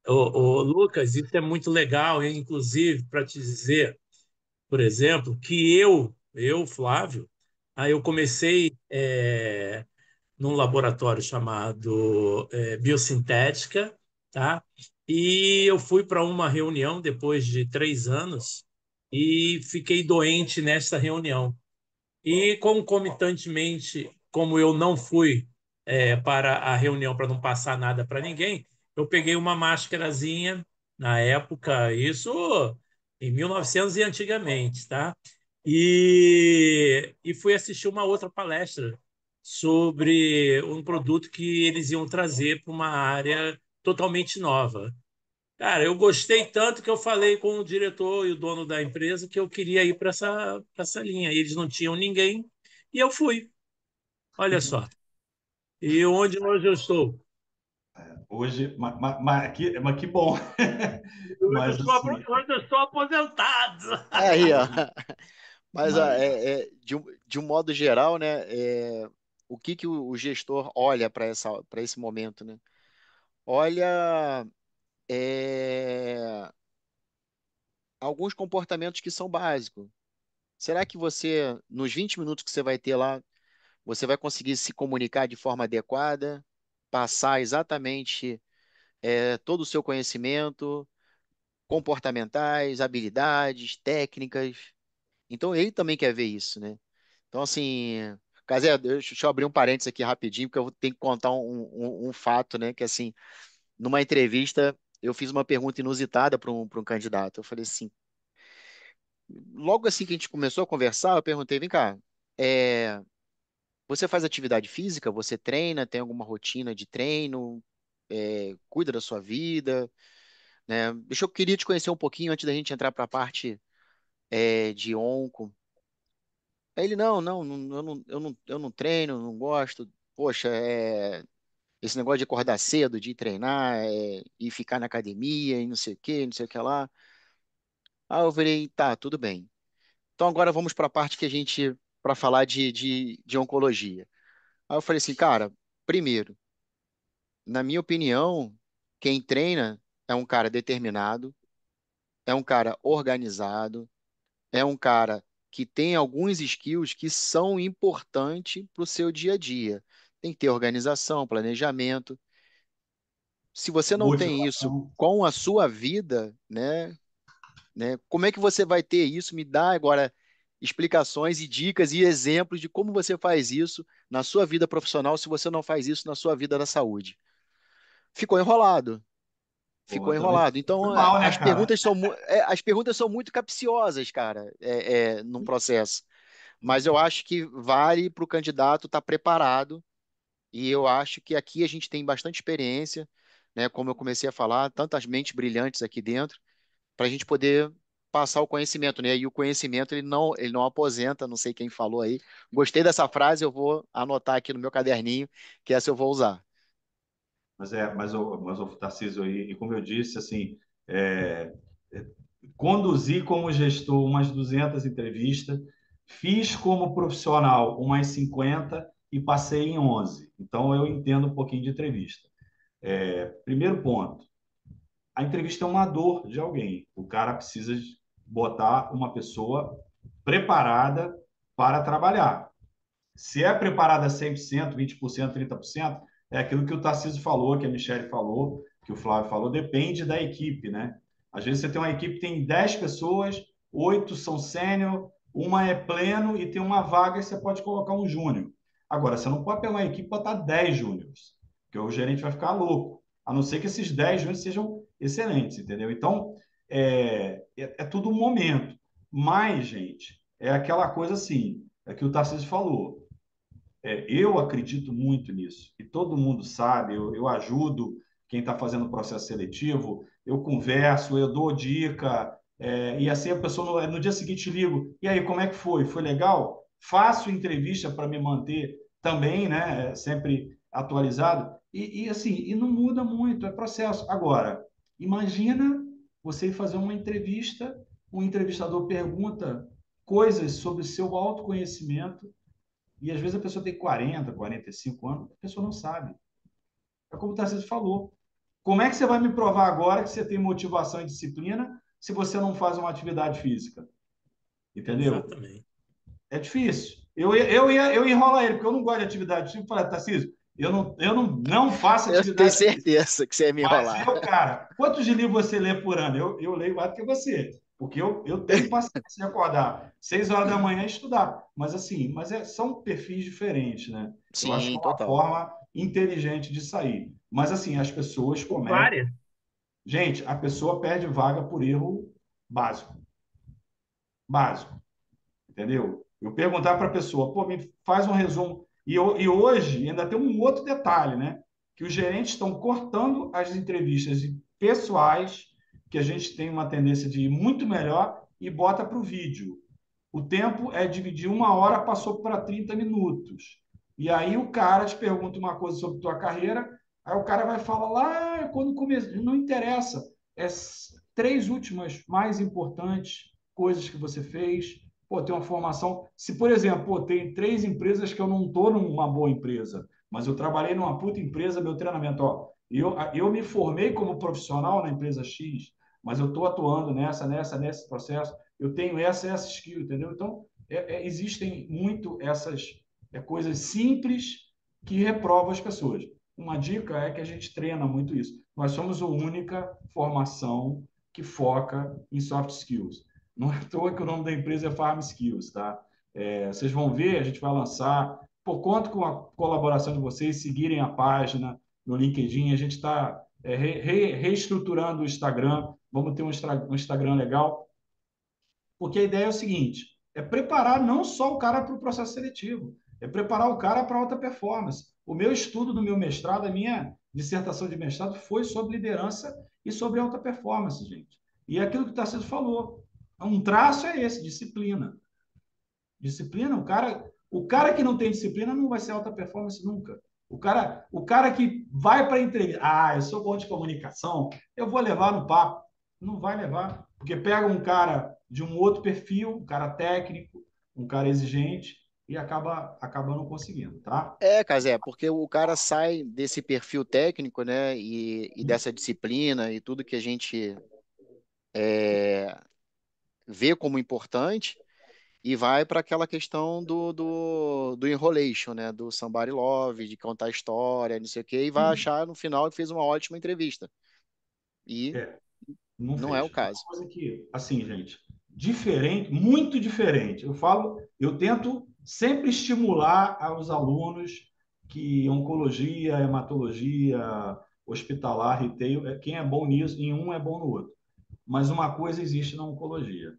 Lucas, isso é muito legal, hein? Inclusive, para te dizer, por exemplo, que Flávio, aí eu comecei num laboratório chamado Biosintética, tá? E eu fui para uma reunião depois de 3 anos e fiquei doente nessa reunião. E concomitantemente, como eu não fui para a reunião para não passar nada para ninguém, eu peguei uma máscarazinha na época, isso em 1900 e antigamente, tá? E fui assistir uma outra palestra sobre um produto que eles iam trazer para uma área totalmente nova. Cara, eu gostei tanto que eu falei com o diretor e o dono da empresa que eu queria ir para essa linha. E eles não tinham ninguém e eu fui. Olha só. E onde hoje eu estou? Hoje, mas que bom. Mas assim, Hoje eu estou aposentado. Aí, ó. Mas mas de um modo geral, né, o que que o gestor olha para esse momento, né? Olha, é, alguns comportamentos que são básicos. Será que você, nos 20 minutos que você vai ter lá, você vai conseguir se comunicar de forma adequada, passar exatamente todo o seu conhecimento, comportamentais, habilidades, técnicas? Então ele também quer ver isso, né? Então, assim, Casé, deixa eu abrir um parênteses aqui rapidinho, porque eu tenho que contar um fato, né? Que assim, numa entrevista, eu fiz uma pergunta inusitada para um candidato. Eu falei assim, logo assim que a gente começou a conversar, eu perguntei, vem cá, é, você faz atividade física? Você treina? Tem alguma rotina de treino? Cuida da sua vida? Né? Eu queria te conhecer um pouquinho antes da gente entrar para a parte de onco. Aí ele, eu não treino, não gosto. Poxa, esse negócio de acordar cedo, de ir treinar, e ficar na academia, e não sei o que, não sei o que lá. Aí eu falei, tá, tudo bem. Então agora vamos para a parte que a gente, para falar de oncologia. Aí eu falei assim, cara, primeiro, na minha opinião, quem treina é um cara determinado, é um cara organizado, é um cara que tem alguns skills que são importantes para o seu dia a dia. Tem que ter organização, planejamento. Se você não tem isso motivação. com a sua vida, né, como é que você vai ter isso? Me dá agora explicações e dicas e exemplos de como você faz isso na sua vida profissional se você não faz isso na sua vida da saúde. Ficou enrolado. Pô, Ficou também enrolado. foi Então, mal, né, cara? as perguntas são muito capciosas, cara, num processo. Mas eu acho que vale para o candidato estar preparado, e eu acho que aqui a gente tem bastante experiência, né? Como eu comecei a falar, tantas mentes brilhantes aqui dentro, para a gente poder passar o conhecimento, né? E o conhecimento ele não aposenta, não sei quem falou aí. Gostei dessa frase, eu vou anotar aqui no meu caderninho, que essa eu vou usar. Mas o Tarcísio, e como eu disse, assim, é, é, conduzi como gestor umas 200 entrevistas, fiz como profissional umas 50 e passei em 11. Então, eu entendo um pouquinho de entrevista. Primeiro ponto, a entrevista é uma dor de alguém. O cara precisa botar uma pessoa preparada para trabalhar. Se é preparada 100%, 20%, 30%, é aquilo que o Tarcísio falou, que a Michelle falou, que o Flávio falou, depende da equipe, né? Às vezes você tem uma equipe que tem 10 pessoas, 8 são sênior, uma é pleno e tem uma vaga e você pode colocar um júnior. Agora, você não pode pegar uma equipe e botar 10 júniores, porque o gerente vai ficar louco, a não ser que esses 10 júniores sejam excelentes, entendeu? Então, é tudo um momento. Mas, gente, é aquela coisa assim, é que o Tarcísio falou. Eu acredito muito nisso, e todo mundo sabe, eu ajudo quem está fazendo o processo seletivo, eu converso, eu dou dica, e assim a pessoa no dia seguinte ligo, e aí, como é que foi? Foi legal? Faço entrevista para me manter também, né, sempre atualizado, assim, e não muda muito, é processo. Agora, imagina você ir fazer uma entrevista, um entrevistador pergunta coisas sobre seu autoconhecimento, e às vezes a pessoa tem 40, 45 anos, a pessoa não sabe. É como o Tarcísio falou. Como é que você vai me provar agora que você tem motivação e disciplina se você não faz uma atividade física? Entendeu? Exatamente. É difícil. Eu ia enrolar ele, porque eu não gosto de atividade física. Eu falei, Tarcísio, eu não faço Eu tenho atividade física. certeza que você ia me Mas enrolar. eu, cara, quantos de livros você lê por ano? Eu leio mais do que você, porque eu tenho paciência de acordar 6 horas da manhã e estudar. Mas assim, são perfis diferentes, né? Eu acho que Sim, é uma total. forma inteligente de sair. Mas assim, as pessoas cometem. Várias. Gente, a pessoa perde vaga por erro básico. Básico, entendeu? Eu perguntar para a pessoa, pô, me faz um resumo. E hoje ainda tem um outro detalhe, né? Que os gerentes estão cortando as entrevistas pessoais, que a gente tem uma tendência de ir muito melhor, e bota para o vídeo. O tempo é dividir 1 hora, passou para 30 minutos. E aí o cara te pergunta uma coisa sobre tua carreira, aí o cara vai falar lá, quando começou, não interessa. É 3 últimas mais importantes coisas que você fez. Pô, tem uma formação. Se, por exemplo, pô, tem 3 empresas que eu não estou numa boa empresa, mas eu trabalhei numa puta empresa, meu treinamento, ó, eu me formei como profissional na empresa X, mas eu estou atuando nesse processo, eu tenho essa skill, entendeu? Então, existem muito essas coisas simples que reprovam as pessoas. Uma dica é que a gente treina muito isso. Nós somos a única formação que foca em soft skills. Não é à toa que o nome da empresa é Farm Skills, tá? Vocês vão ver, a gente vai lançar. Por conta com a colaboração de vocês, seguirem a página no LinkedIn, a gente está reestruturando o Instagram. Vamos ter um Instagram legal, porque a ideia é o seguinte: é preparar não só o cara para o processo seletivo, é preparar o cara para alta performance. O meu estudo do meu mestrado, a minha dissertação de mestrado foi sobre liderança e sobre alta performance, gente. E é aquilo que o Tarcísio falou. Um traço é esse, disciplina. Disciplina, o cara que não tem disciplina não vai ser alta performance nunca. O cara que vai para a entrevista, eu sou bom de comunicação, eu vou levar no papo. Não vai levar, porque pega um cara de um outro perfil, um cara técnico, um cara exigente e acaba não conseguindo, tá? Casé, porque o cara sai desse perfil técnico, né, e dessa disciplina e tudo que a gente é, vê como importante e vai para aquela questão do enrolation, né, do somebody love, de contar história, não sei o quê, e vai achar no final que fez uma ótima entrevista. E É, não não é o fez. É uma caso. coisa que, assim, gente, diferente, muito diferente. Eu tento sempre estimular aos alunos que oncologia, hematologia, hospitalar, retail, quem é bom nisso, em um é bom no outro. Mas uma coisa existe na oncologia.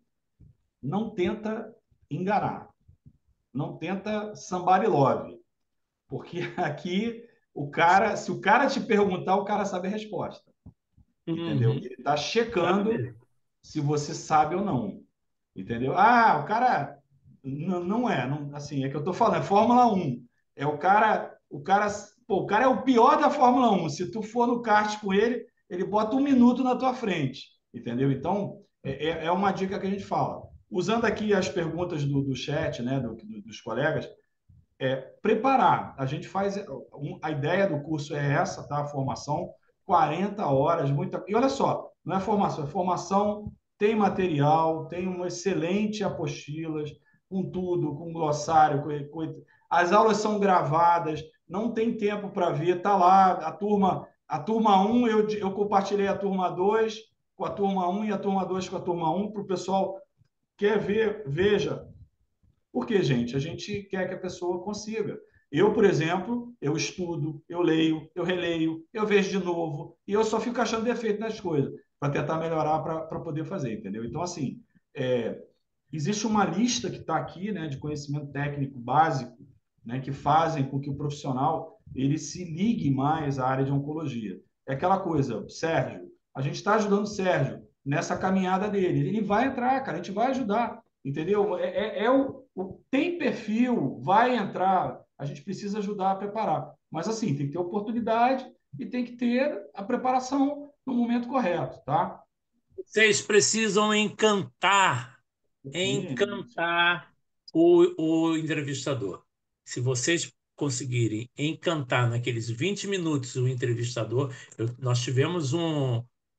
Não tenta enganar. Não tenta somebody love. Porque aqui se o cara te perguntar, o cara sabe a resposta. Entendeu? Uhum. Ele está Sabe checando mesmo. se você sabe ou não. Entendeu? Ah, o cara não é, assim, é que eu tô falando, é Fórmula 1. É pô, o cara é o pior da Fórmula 1. Se tu for no kart com ele, ele bota 1 minuto na tua frente, entendeu? Então, é uma dica que a gente fala. Usando aqui as perguntas do chat, né, dos colegas, preparar. A gente faz, a ideia do curso é essa, tá? A formação, 40 horas, muita. E olha só, não é formação, tem material, tem uma excelente apostilas, com tudo, com glossário, as aulas são gravadas, não tem tempo para ver, tá lá a turma 1, eu compartilhei a turma 2 com a turma 1 e a turma 2 com a turma 1 para o pessoal quer ver, veja. Porque, gente, a gente quer que a pessoa consiga. Eu, por exemplo, eu estudo, eu leio, eu releio, eu vejo de novo, e eu só fico achando defeito nas coisas, para tentar melhorar para poder fazer, entendeu? Então, assim, é, existe uma lista que está aqui, né, de conhecimento técnico básico, né, que fazem com que o profissional ele se ligue mais à área de oncologia. É aquela coisa, Sérgio, a gente está ajudando o Sérgio nessa caminhada dele. Ele vai entrar, cara, a gente vai ajudar, entendeu? Tem perfil, vai entrar, a gente precisa ajudar a preparar. Mas, assim, tem que ter oportunidade e tem que ter a preparação no momento correto, tá? Vocês precisam Isso. encantar o entrevistador. Se vocês conseguirem encantar naqueles 20 minutos o entrevistador, nós tivemos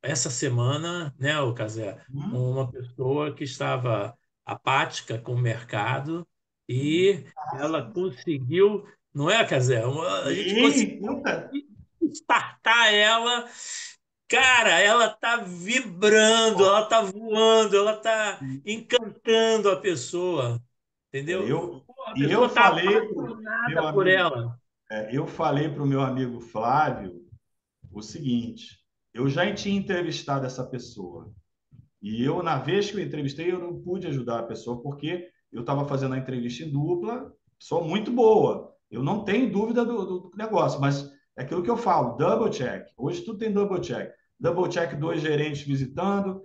essa semana, né, o Casé, uma pessoa que estava apática com o mercado e ela conseguiu, não é, Casé? A gente Sim, conseguiu startar ela. Cara, ela tá vibrando, ela tá voando, ela tá encantando a pessoa, É, entendeu? eu, Pô, a e eu pessoa tá falei para o meu apaixonada por amigo, ela. Flávio o seguinte: eu já tinha entrevistado essa pessoa e eu, na vez que eu entrevistei, eu não pude ajudar a pessoa porque eu estava fazendo a entrevista em dupla, sou muito boa, eu não tenho dúvida do negócio, mas é aquilo que eu falo, double check. Hoje tudo tem double check. Double check 2 gerentes visitando,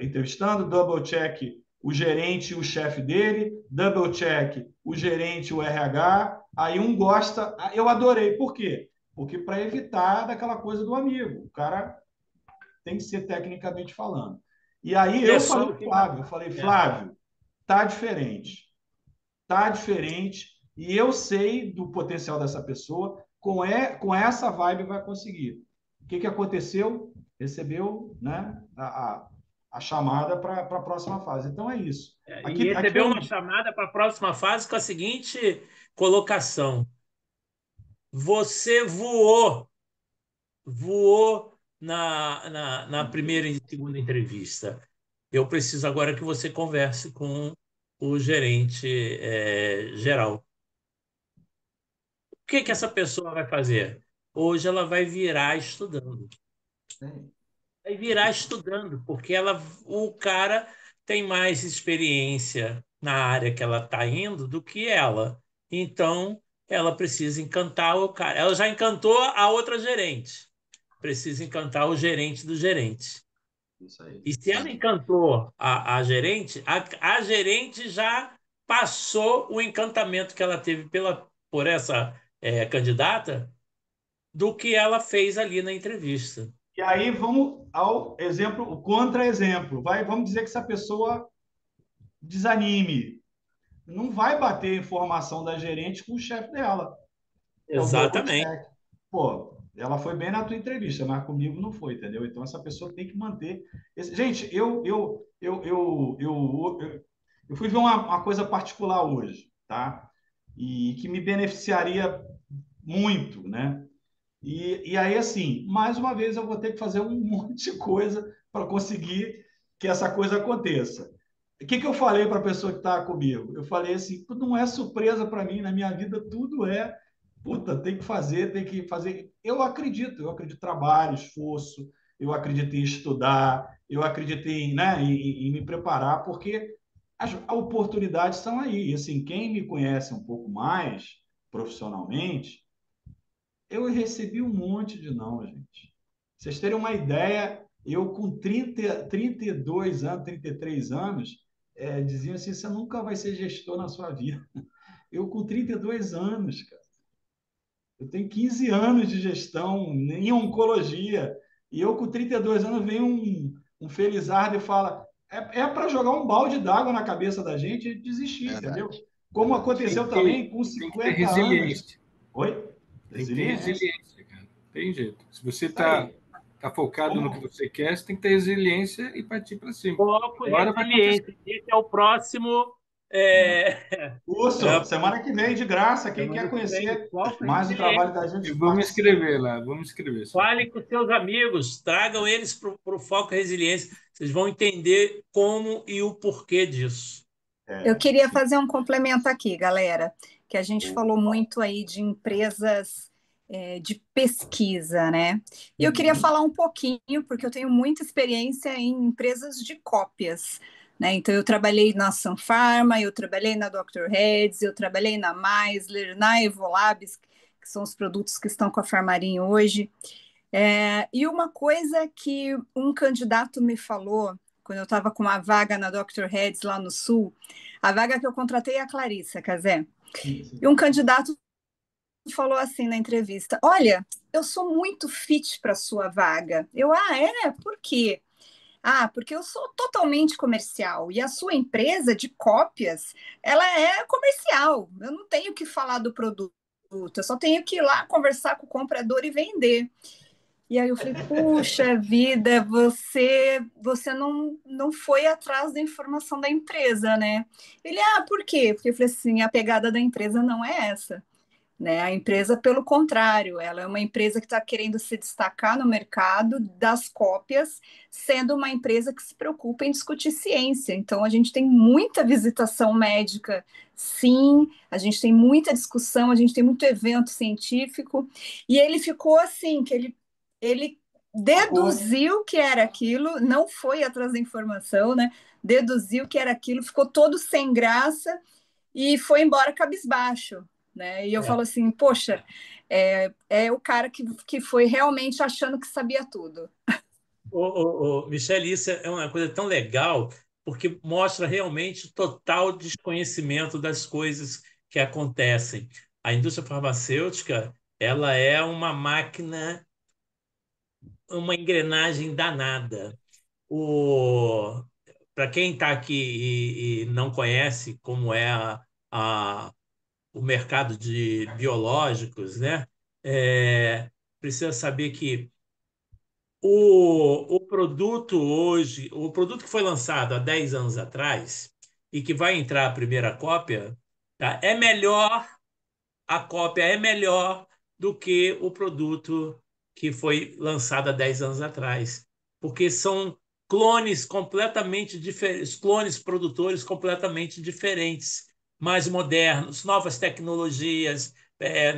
entrevistando, double check o gerente e o chefe dele, double check o gerente e o RH. Aí um gosta, eu adorei. Por quê? Porque para evitar daquela coisa do amigo, o cara tem que ser tecnicamente falando. E aí Olha eu só falei o para que Flávio, eu falei, é. Flávio, tá diferente, e eu sei do potencial dessa pessoa, com essa vibe vai conseguir. O que aconteceu? Recebeu, né, a chamada para a próxima fase. Então é isso. E Aqui recebeu é uma um. chamada para a próxima fase com a seguinte colocação: você voou na primeira e segunda entrevista. Eu preciso agora que você converse com o gerente geral. O que essa pessoa vai fazer? Hoje ela vai virar estudando. Vai virar estudando, porque o cara tem mais experiência na área que ela está indo do que ela. Então, ela precisa encantar o cara. Ela já encantou a outra gerente. Precisa encantar o gerente do gerente. Isso aí. E se ela encantou a gerente, a gerente já passou o encantamento que ela teve por essa candidata do que ela fez ali na entrevista. E aí vamos ao exemplo, o contra-exemplo. Vamos dizer que essa pessoa desanime. Não vai bater a informação da gerente com o chefe dela. É o double Exatamente. check. Pô, ela foi bem na tua entrevista, mas comigo não foi, entendeu? Então essa pessoa tem que manter. Gente, eu fui ver uma coisa particular hoje, tá? E que me beneficiaria muito, né? E aí, assim, mais uma vez eu vou ter que fazer um monte de coisa para conseguir que essa coisa aconteça. O que eu falei para a pessoa que está comigo? Eu falei assim, não é surpresa para mim, na minha vida tudo é, puta, tem que fazer, tem que fazer. Eu acredito em trabalho, esforço, eu acredito em estudar, eu acredito em, né, em me preparar, porque as oportunidades estão aí. E, assim, quem me conhece um pouco mais profissionalmente, Eu recebi um monte de não, gente. Vocês terem uma ideia, eu com 32 anos, 33 anos, diziam assim, você nunca vai ser gestor na sua vida. Eu com 32 anos, cara. Eu tenho 15 anos de gestão em oncologia. E eu com 32 anos vem um felizardo e fala, para jogar um balde d'água na cabeça da gente e desistir, entendeu? Verdade. Como aconteceu também com Tem que ter 50 anos. resiliência. Oi? Tem que ter Resiliência. resiliência, cara. Tem jeito. Se você Isso está aí. focado no que você quer, você tem que ter resiliência e partir para cima. Foco e Agora vai acontecer. resiliência. Esse é o próximo. Curso, semana que vem, de graça. Quem Semana quer que vem, conhecer foco e mais o resiliência. trabalho da gente, Eu vou me participe. inscrever lá, vou me inscrever. Fale com seus amigos, tragam eles para o Foco e Resiliência. Vocês vão entender como e o porquê disso. Eu queria fazer um complemento aqui, galera, que a gente falou muito aí de empresas de pesquisa, né? E eu queria falar um pouquinho, porque eu tenho muita experiência em empresas de cópias, né? Então, eu trabalhei na Sun Pharma, eu trabalhei na Dr. Reddy's, eu trabalhei na Meisler, na Evolabs, que são os produtos que estão com a Farmarin hoje. E uma coisa que um candidato me falou, quando eu estava com uma vaga na Dr. Reddy's lá no Sul, a vaga que eu contratei é a Clarissa, Cazé. E um candidato falou assim na entrevista: olha, eu sou muito fit para a sua vaga. Por quê? Porque eu sou totalmente comercial e a sua empresa de cópias, ela é comercial. Eu não tenho que falar do produto, eu só tenho que ir lá conversar com o comprador e vender. E aí eu falei, puxa vida, você não foi atrás da informação da empresa, né? Ele, por quê? Porque eu falei assim, a pegada da empresa não é essa, né? A empresa, pelo contrário, ela é uma empresa que está querendo se destacar no mercado das cópias, sendo uma empresa que se preocupa em discutir ciência. Então, a gente tem muita visitação médica, sim, a gente tem muita discussão, a gente tem muito evento científico, e ele ficou assim, que ele deduziu que era aquilo, não foi atrás da informação, né? Deduziu que era aquilo, ficou todo sem graça e foi embora cabisbaixo, né? E eu falo assim, poxa, é o cara que foi realmente achando que sabia tudo. Michele, isso é uma coisa tão legal, porque mostra realmente o total desconhecimento das coisas que acontecem. A indústria farmacêutica, ela é uma máquina, uma engrenagem danada. Para quem está aqui e não conhece como é o mercado de biológicos, né? Precisa saber que o produto hoje, o produto que foi lançado há 10 anos atrás e que vai entrar a primeira cópia, tá? É melhor, a cópia é melhor do que o produto que foi lançado há 10 anos atrás, porque são clones completamente diferentes, clones produtores completamente diferentes, mais modernos, novas tecnologias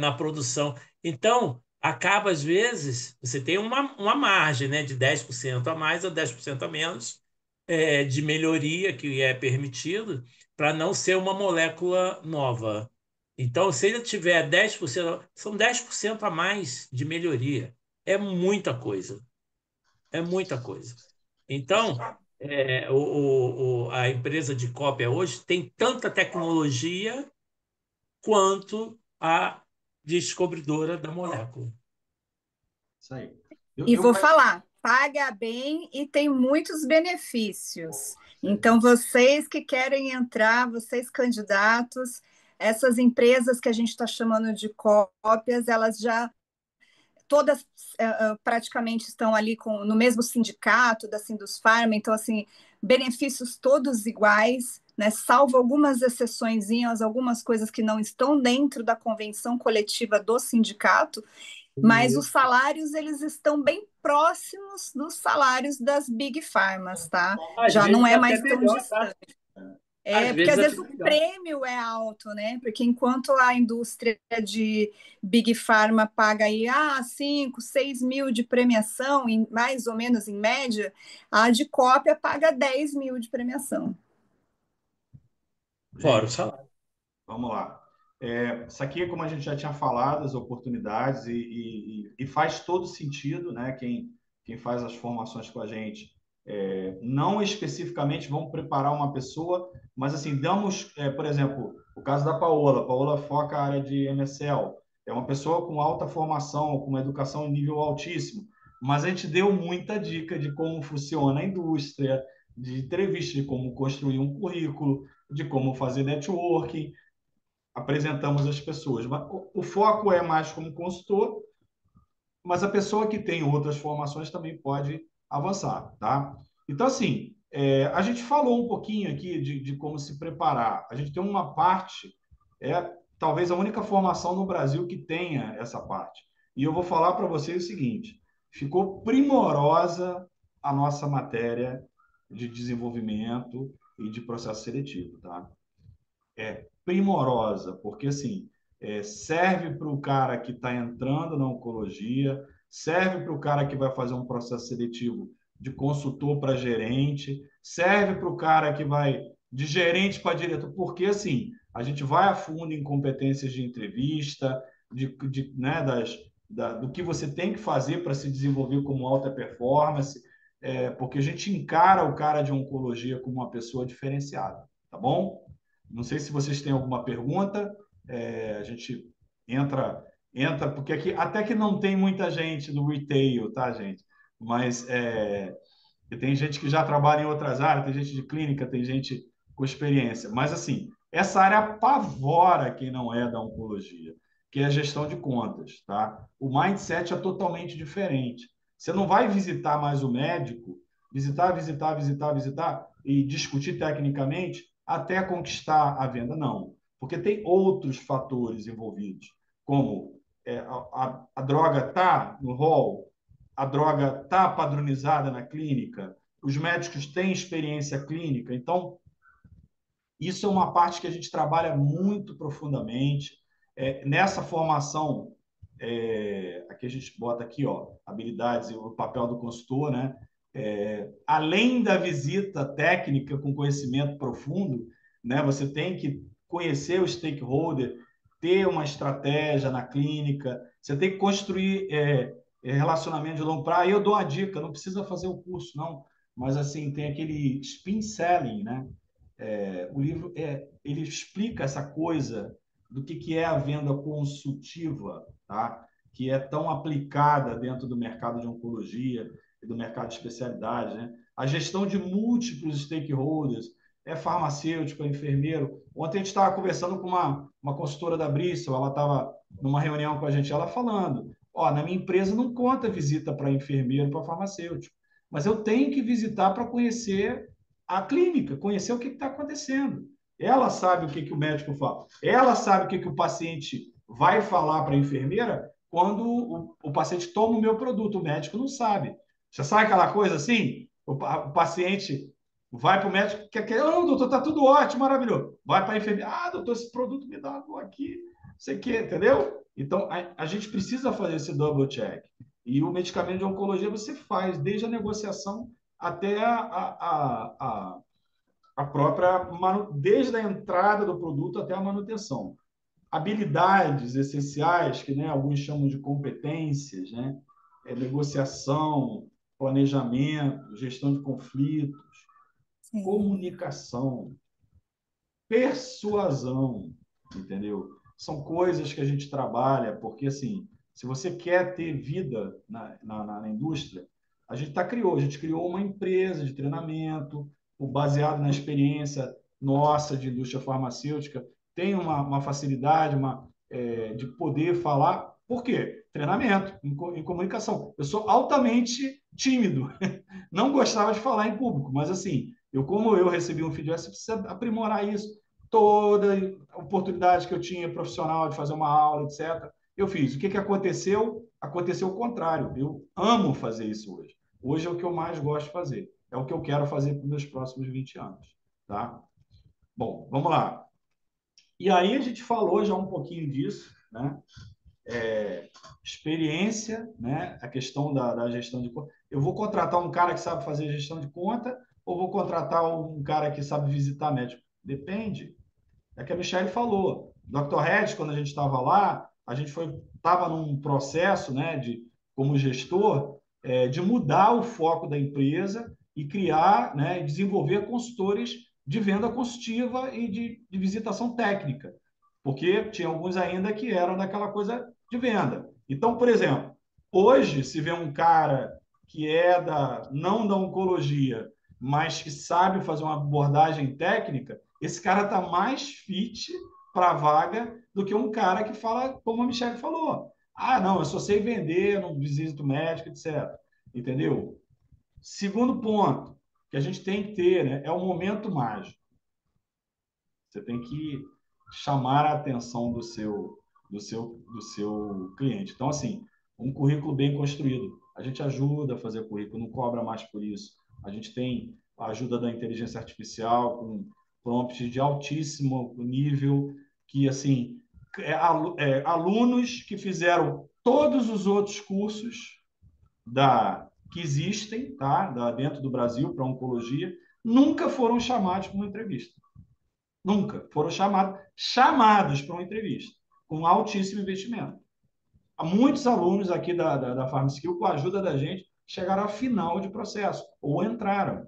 na produção. Então, acaba, às vezes, você tem uma margem, né, de 10% a mais ou 10% a menos de melhoria que é permitido para não ser uma molécula nova. Então, se ele tiver 10%, são 10% a mais de melhoria. É muita coisa. É muita coisa. Então, a empresa de cópia hoje tem tanta tecnologia quanto a descobridora da molécula. Isso aí. E vou falar, paga bem e tem muitos benefícios. Então, vocês que querem entrar, vocês candidatos, essas empresas que a gente está chamando de cópias, elas já todas praticamente estão ali no mesmo sindicato da Sindusfarma, então, assim, benefícios todos iguais, né, salvo algumas exceçõezinhas, algumas coisas que não estão dentro da convenção coletiva do sindicato, mas os salários, eles estão bem próximos dos salários das Big Pharmas, tá? Já não é mais tão distante. Porque às vezes o prêmio é alto, né? Porque enquanto a indústria de Big Pharma paga aí 5, 6 mil de premiação, mais ou menos em média, a de cópia paga 10 mil de premiação. Fora o salário. Vamos lá. Isso aqui, como a gente já tinha falado, as oportunidades, e faz todo sentido, né? Quem faz as formações com a gente, não especificamente vão preparar uma pessoa, mas assim, damos, por exemplo, o caso da Paola. A Paola foca a área de MSL, é uma pessoa com alta formação, com uma educação em nível altíssimo, mas a gente deu muita dica de como funciona a indústria, de entrevista, de como construir um currículo, de como fazer networking, apresentamos as pessoas. O foco é mais como consultor, mas a pessoa que tem outras formações também pode avançar, tá? Então, assim, a gente falou um pouquinho aqui de como se preparar. A gente tem uma parte, talvez a única formação no Brasil que tenha essa parte. E eu vou falar para vocês o seguinte: ficou primorosa a nossa matéria de desenvolvimento e de processo seletivo, tá? Primorosa, porque assim, serve para o cara que está entrando na oncologia, serve para o cara que vai fazer um processo seletivo de consultor para gerente, serve para o cara que vai de gerente para diretor, porque assim, a gente vai a fundo em competências de entrevista, né, do que você tem que fazer para se desenvolver como alta performance, porque a gente encara o cara de oncologia como uma pessoa diferenciada, tá bom? Não sei se vocês têm alguma pergunta. A gente entra, porque aqui até que não tem muita gente no retail, tá, gente? Mas tem gente que já trabalha em outras áreas, tem gente de clínica, tem gente com experiência. Mas, assim, essa área apavora quem não é da oncologia, que é a gestão de contas, tá? O mindset é totalmente diferente. Você não vai visitar mais o médico, visitar e discutir tecnicamente até conquistar a venda, não. Porque tem outros fatores envolvidos, como a droga está no rol, a droga está padronizada na clínica, os médicos têm experiência clínica. Então, isso é uma parte que a gente trabalha muito profundamente. Nessa formação, aqui a gente bota aqui, ó, habilidades e o papel do consultor, né? Além da visita técnica com conhecimento profundo, né? Você tem que conhecer o stakeholder, ter uma estratégia na clínica, você tem que construir relacionamento de longo prazo. Aí eu dou uma dica, não precisa fazer o curso, não, mas assim, tem aquele spin selling, né? O livro ele explica essa coisa do que é a venda consultiva, tá? Que é tão aplicada dentro do mercado de oncologia e do mercado de especialidade, né? A gestão de múltiplos stakeholders, farmacêutico, enfermeiro. Ontem a gente estava conversando com uma consultora da Bristol, ela estava numa reunião com a gente, ela falando, na minha empresa não conta visita para enfermeiro, para farmacêutico, mas eu tenho que visitar para conhecer a clínica, conhecer o que está acontecendo. Ela sabe o que o médico fala. Ela sabe o que o paciente vai falar para a enfermeira quando o paciente toma o meu produto. O médico não sabe. Você sabe aquela coisa assim? O paciente vai para o médico, doutor, está tudo ótimo, maravilhoso. Vai para a enfermeira, doutor, esse produto me dá uma dor aqui, não sei o quê, entendeu? Então, a gente precisa fazer esse double check. E o medicamento de oncologia você faz desde a negociação até a própria, desde a entrada do produto até a manutenção. Habilidades essenciais, que, né, alguns chamam de competências, né? Negociação, planejamento, gestão de conflitos, Sim. comunicação, persuasão, entendeu? São coisas que a gente trabalha, porque, assim, se você quer ter vida na indústria, a gente criou uma empresa de treinamento, baseado na experiência nossa de indústria farmacêutica, tem uma facilidade de poder falar. Por quê? Treinamento, em comunicação. Eu sou altamente tímido, não gostava de falar em público, mas assim, como eu recebi um feedback, você precisa aprimorar isso. Toda oportunidade que eu tinha profissional de fazer uma aula, etc., eu fiz. O que aconteceu? Aconteceu o contrário. Eu amo fazer isso hoje. Hoje é o que eu mais gosto de fazer. É o que eu quero fazer para os meus próximos 20 anos. Tá? Bom, vamos lá. E aí a gente falou já um pouquinho disso, né? Experiência, né? A questão da gestão de conta. Eu vou contratar um cara que sabe fazer gestão de conta ou vou contratar um cara que sabe visitar médico? Depende. É que a Michelle falou. Dr. Red, quando a gente estava lá, a gente estava num processo, né, como gestor, de mudar o foco da empresa e criar, né, e desenvolver consultores de venda consultiva e de visitação técnica, porque tinha alguns ainda que eram daquela coisa de venda. Então, por exemplo, hoje, se vê um cara que não da oncologia, mas que sabe fazer uma abordagem técnica, esse cara está mais fit para a vaga do que um cara que fala, como a Michelle falou. Ah, não, eu só sei vender, não visito médico, etc. Entendeu? Segundo ponto que a gente tem que ter, né, é o momento mágico. Você tem que chamar a atenção do seu cliente. Então, assim, um currículo bem construído. A gente ajuda a fazer currículo, não cobra mais por isso. A gente tem a ajuda da inteligência artificial com prompts de altíssimo nível, que, assim, alunos que fizeram todos os outros cursos que existem, tá? Dentro do Brasil para oncologia, nunca foram chamados para uma entrevista. Nunca foram chamados para uma entrevista, com altíssimo investimento. Há muitos alunos aqui da PharmSkill, com a ajuda da gente, chegaram à final de processo, ou entraram.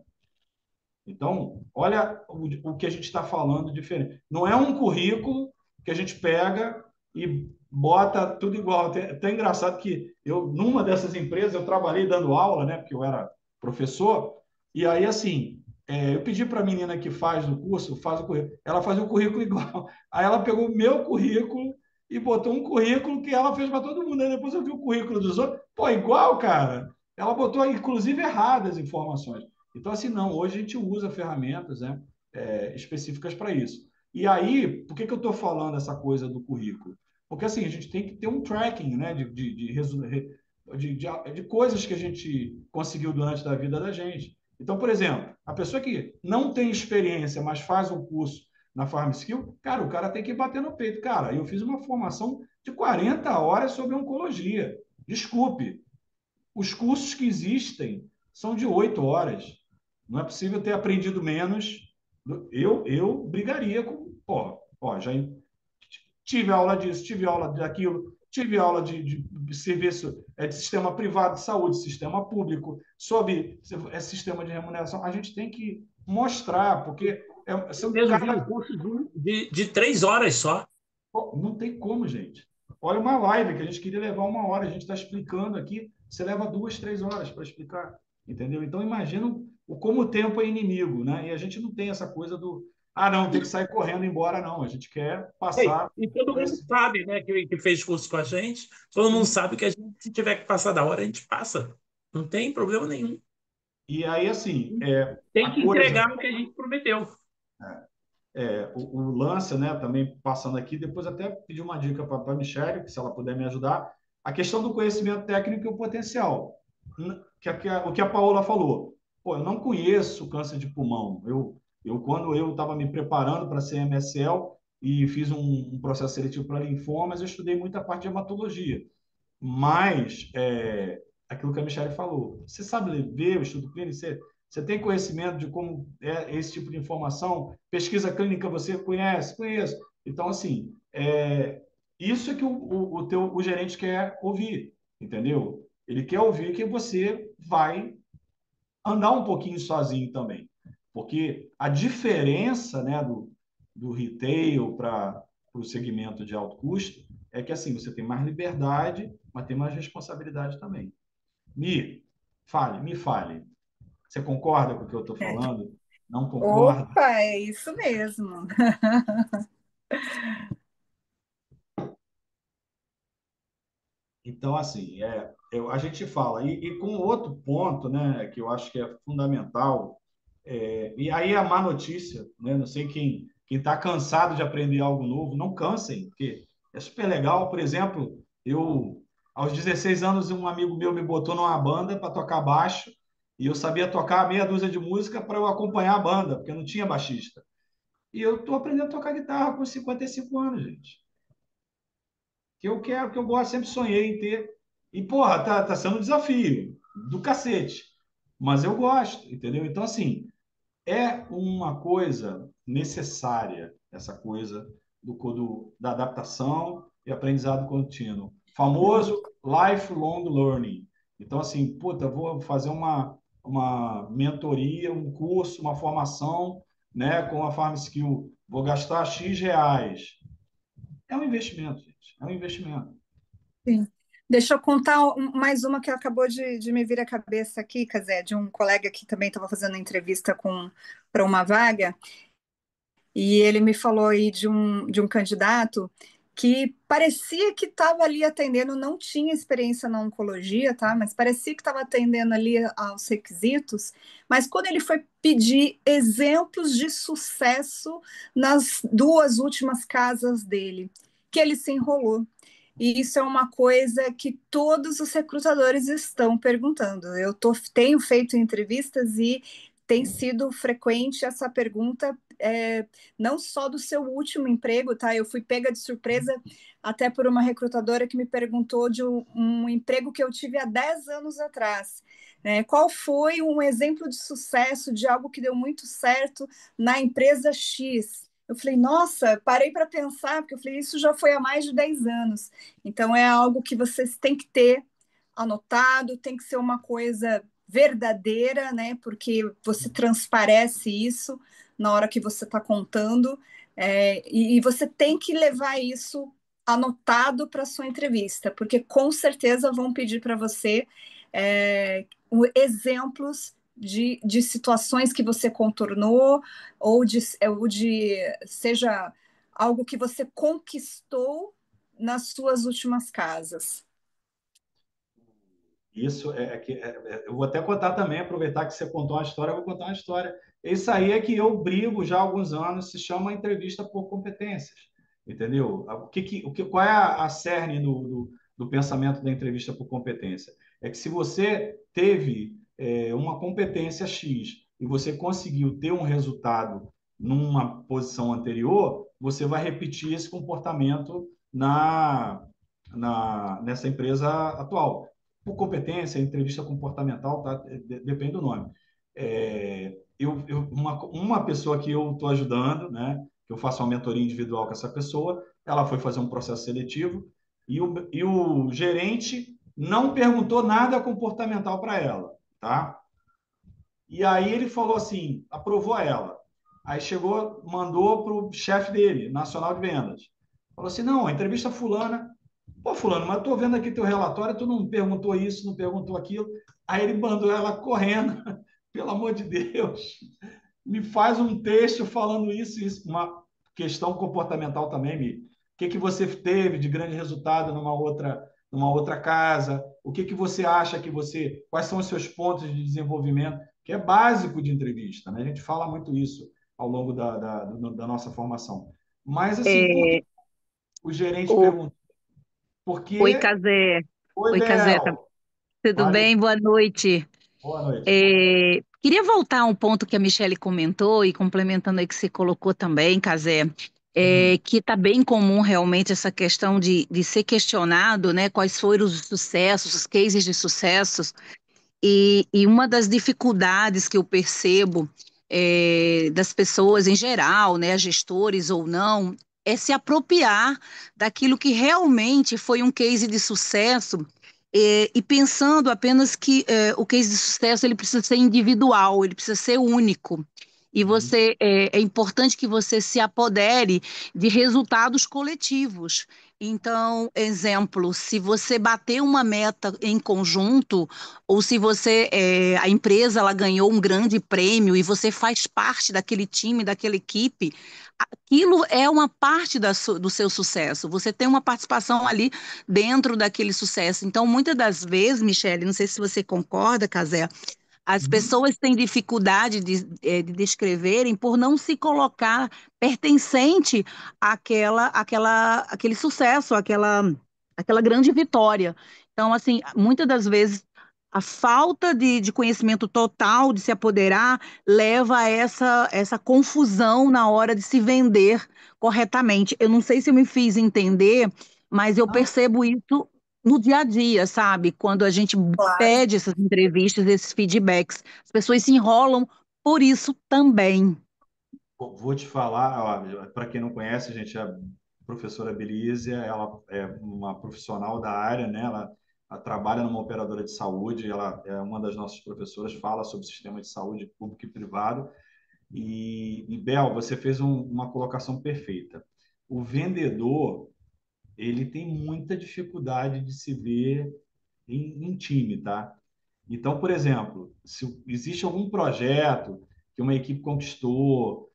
Então, olha o que a gente está falando diferente. Não é um currículo que a gente pega e bota tudo igual. É até engraçado que numa dessas empresas, eu trabalhei dando aula, né, porque eu era professor, e aí, assim, eu pedi para a menina que faz o curso, faz o currículo, ela fazia o currículo igual. Aí ela pegou o meu currículo e botou um currículo que ela fez para todo mundo. Aí depois eu vi o currículo dos outros, pô, igual, cara. Ela botou, inclusive, erradas as informações. Então, assim, não, hoje a gente usa ferramentas, né, específicas para isso. E aí, por que eu estou falando essa coisa do currículo? Porque, assim, a gente tem que ter um tracking, né, de coisas que a gente conseguiu durante a vida da gente. Então, por exemplo, a pessoa que não tem experiência, mas faz um curso na PharmSkill, cara, o cara tem que bater no peito. Cara, eu fiz uma formação de 40 horas sobre oncologia. Desculpe, os cursos que existem são de 8 horas. Não é possível ter aprendido menos. Eu brigaria com. Já tive aula disso, tive aula daquilo, tive aula de serviço de sistema privado de saúde, sistema público, sobre sistema de remuneração. A gente tem que mostrar, porque Eu mesmo vi um curso de 3 horas só. Não tem como, gente. Olha uma live que a gente queria levar 1 hora, a gente está explicando aqui, você leva 2, 3 horas para explicar, entendeu? Então, imagina como o tempo é inimigo, né? E a gente não tem essa coisa não, tem que sair correndo embora, não. A gente quer passar. E todo mundo sabe, né, que fez curso com a gente, todo mundo sabe que a gente, se tiver que passar da hora, a gente passa. Não tem problema nenhum. E aí, assim. Tem que entregar o que a gente prometeu. O lance, né, também passando aqui, depois até pedir uma dica para a Michelle, se ela puder me ajudar, a questão do conhecimento técnico e o potencial. O que a Paola falou. Pô, eu não conheço câncer de pulmão. Quando eu estava me preparando para ser MSL e fiz um processo seletivo para linfomas, eu estudei muita parte de hematologia. Mas, aquilo que a Michelle falou, você sabe ver o estudo clínico, você tem conhecimento de como é esse tipo de informação? Pesquisa clínica você conhece? Conheço. Então, assim, isso é que o gerente quer ouvir, entendeu? Ele quer ouvir que você vai andar um pouquinho sozinho também. Porque a diferença, né, do retail para o segmento de alto custo é que, assim, você tem mais liberdade, mas tem mais responsabilidade também. Me fale. Você concorda com o que eu estou falando? Não concorda? Opa, é isso mesmo. Então, assim, a gente fala. E com outro ponto, né, que eu acho que é fundamental, e aí a má notícia, né, não sei quem está cansado de aprender algo novo, não cansem, porque é super legal. Por exemplo, aos 16 anos, um amigo meu me botou numa banda para tocar baixo, e eu sabia tocar meia dúzia de música para eu acompanhar a banda, porque não tinha baixista. E eu estou aprendendo a tocar guitarra com 55 anos, gente. Que eu quero, que eu gosto, sempre sonhei em ter. E, porra, tá sendo um desafio do cacete. Mas eu gosto, entendeu? Então, assim, é uma coisa necessária, essa coisa da adaptação e aprendizado contínuo. Famoso lifelong learning. Então, assim, puta, vou fazer uma mentoria, um curso, uma formação, né, com a Farm Skill. Vou gastar X reais. É um investimento, gente. É um investimento. Sim. Deixa eu contar mais uma que acabou de me vir à cabeça aqui, Cazé, de um colega que também estava fazendo entrevista para uma vaga, e ele me falou aí de um candidato que parecia que estava ali atendendo, não tinha experiência na oncologia, tá? Mas parecia que estava atendendo ali aos requisitos, mas quando ele foi pedir exemplos de sucesso nas 2 últimas casas dele, que ele se enrolou. E isso é uma coisa que todos os recrutadores estão perguntando. Tenho feito entrevistas e tem sido frequente essa pergunta, não só do seu último emprego, tá? Eu fui pega de surpresa até por uma recrutadora que me perguntou de um emprego que eu tive há 10 anos atrás. Qual foi um exemplo de sucesso, de algo que deu muito certo na empresa X? Eu falei, nossa, parei para pensar, porque eu falei, isso já foi há mais de 10 anos. Então, é algo que vocês têm que ter anotado, tem que ser uma coisa verdadeira, né? Porque você transparece isso na hora que você está contando, e você tem que levar isso anotado para a sua entrevista, porque com certeza vão pedir para você exemplos de situações que você contornou, ou de seja algo que você conquistou nas suas últimas casas. Isso eu vou até contar também, aproveitar que você contou uma história, eu vou contar uma história. Isso aí é que eu brigo já há alguns anos, se chama entrevista por competências, entendeu? Qual é a cerne do pensamento da entrevista por competência? É que se você teve uma competência X e você conseguiu ter um resultado numa posição anterior, você vai repetir esse comportamento nessa empresa atual. Por competência, entrevista comportamental, tá? Depende do nome. Uma pessoa que eu estou ajudando, né? Que eu faço uma mentoria individual com essa pessoa, ela foi fazer um processo seletivo e o gerente não perguntou nada comportamental para ela, tá? E aí ele falou assim, aprovou ela. Aí chegou, mandou para o chefe dele, nacional de vendas. Falou assim, não, a entrevista fulana. Pô, fulano, mas eu tô vendo aqui teu relatório, tu não perguntou isso, não perguntou aquilo. Aí ele mandou ela correndo, pelo amor de Deus, me faz um texto falando isso, uma questão comportamental também, Mi. O que você teve de grande resultado numa outra casa? O que você acha quais são os seus pontos de desenvolvimento? Que é básico de entrevista, né? A gente fala muito isso ao longo da nossa formação. Mas, assim, por que É, o gerente o- perguntou? Oi, Porque. Cazé. Oi, Oi, Cazé. Bel. Tudo Vale. bem? Boa noite. Boa noite. Queria voltar a um ponto que a Michelle comentou e complementando aí que você colocou também, Cazé, que está bem comum realmente essa questão de ser questionado, né? Quais foram os sucessos, os cases de sucessos. E uma das dificuldades que eu percebo das pessoas em geral, né, gestores ou não, é se apropriar daquilo que realmente foi um case de sucesso e pensando apenas que o case de sucesso ele precisa ser individual, ele precisa ser único. E é importante que você se apodere de resultados coletivos. Então, exemplo, se você bater uma meta em conjunto, ou se a empresa ela ganhou um grande prêmio e você faz parte daquele time, daquela equipe, aquilo é uma parte do seu sucesso. Você tem uma participação ali dentro daquele sucesso. Então, muitas das vezes, Michele, não sei se você concorda, Casé, as pessoas têm dificuldade de descreverem por não se colocar pertencente àquele sucesso, àquela grande vitória. Então, assim, muitas das vezes a falta de conhecimento total, de se apoderar, leva a essa confusão na hora de se vender corretamente. Eu não sei se eu me fiz entender, mas eu Não, percebo isso no dia a dia, sabe? Quando a gente Claro. pede essas entrevistas, esses feedbacks. As pessoas se enrolam por isso também. Vou te falar, para quem não conhece, gente, a professora Belízia, ela é uma profissional da área, né? Ela trabalha numa operadora de saúde, ela é uma das nossas professoras, fala sobre o sistema de saúde público e privado. E Bel, você fez uma colocação perfeita. O vendedor, ele tem muita dificuldade de se ver em time, tá? Então, por exemplo, se existe algum projeto que uma equipe conquistou,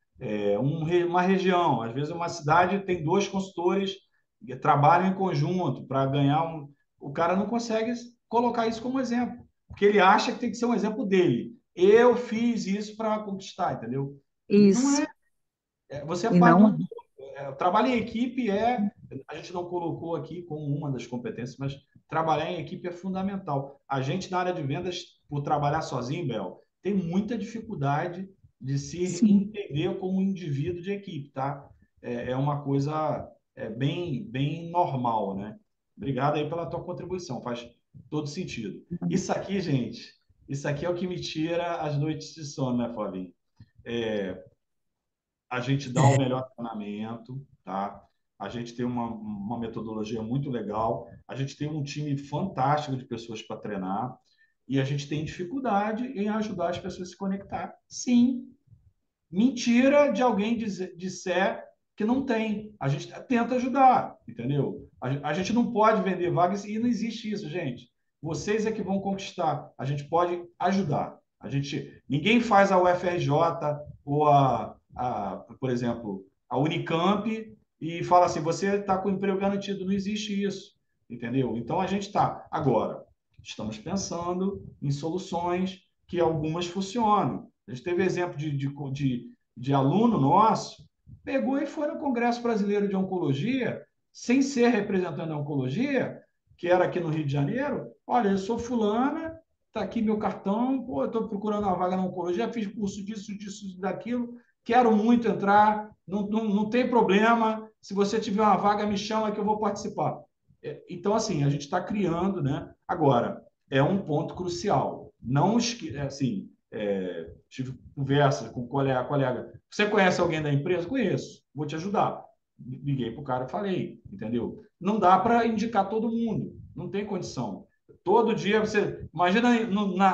uma região, às vezes uma cidade tem dois consultores que trabalham em conjunto para ganhar o cara não consegue colocar isso como exemplo, porque ele acha que tem que ser um exemplo dele. Eu fiz isso para conquistar, entendeu? E não Isso. é. Você é E parte não. do. O trabalho em equipe a gente não colocou aqui como uma das competências, mas trabalhar em equipe é fundamental. A gente, na área de vendas, por trabalhar sozinho, Bel, tem muita dificuldade de se Sim. entender como um indivíduo de equipe, tá? É uma coisa bem normal, né? Obrigado aí pela tua contribuição, faz todo sentido. Isso aqui, gente, isso aqui é o que me tira as noites de sono, né, Flavinho? É, a gente dá o melhor treinamento, tá? A gente tem uma metodologia muito legal, a gente tem um time fantástico de pessoas para treinar e a gente tem dificuldade em ajudar as pessoas a se conectar. Sim, mentira de alguém disser que não tem. A gente tenta ajudar, entendeu? A gente não pode vender vagas e não existe isso, gente. Vocês é que vão conquistar. A gente pode ajudar. Ninguém faz a UFRJ ou por exemplo, a Unicamp e fala assim: você está com emprego garantido. Não existe isso, entendeu? Então a gente está. Agora, estamos pensando em soluções que algumas funcionam. A gente teve exemplo de aluno nosso, pegou e foi no Congresso Brasileiro de Oncologia, sem ser representante da oncologia, que era aqui no Rio de Janeiro. Olha, eu sou fulana, está aqui meu cartão, pô, eu estou procurando uma vaga na oncologia, fiz curso disso, daquilo, quero muito entrar, não tem problema, se você tiver uma vaga, me chama que eu vou participar. Então, assim, a gente está criando, né? Agora, é um ponto crucial. Não assim, tive conversa com colega. Você conhece alguém da empresa? Conheço, vou te ajudar. Liguei para o cara e falei, entendeu? Não dá para indicar todo mundo, não tem condição. Todo dia você. Imagina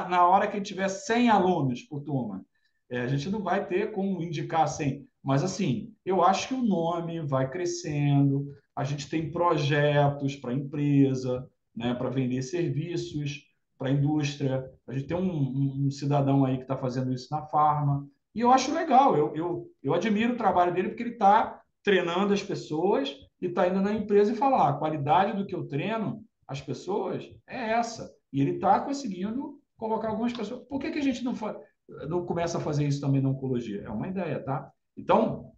na hora que tiver 100 alunos por turma. A gente não vai ter como indicar 100. Mas, assim, eu acho que o nome vai crescendo, a gente tem projetos para a empresa, né, para vender serviços para a indústria. A gente tem um cidadão aí que está fazendo isso na Farma. E eu acho legal, eu admiro o trabalho dele porque ele está treinando as pessoas e está indo na empresa e falar: a qualidade do que eu treino as pessoas é essa. E ele está conseguindo colocar algumas pessoas. Por que a gente não começa a fazer isso também na oncologia? É uma ideia, tá? Então,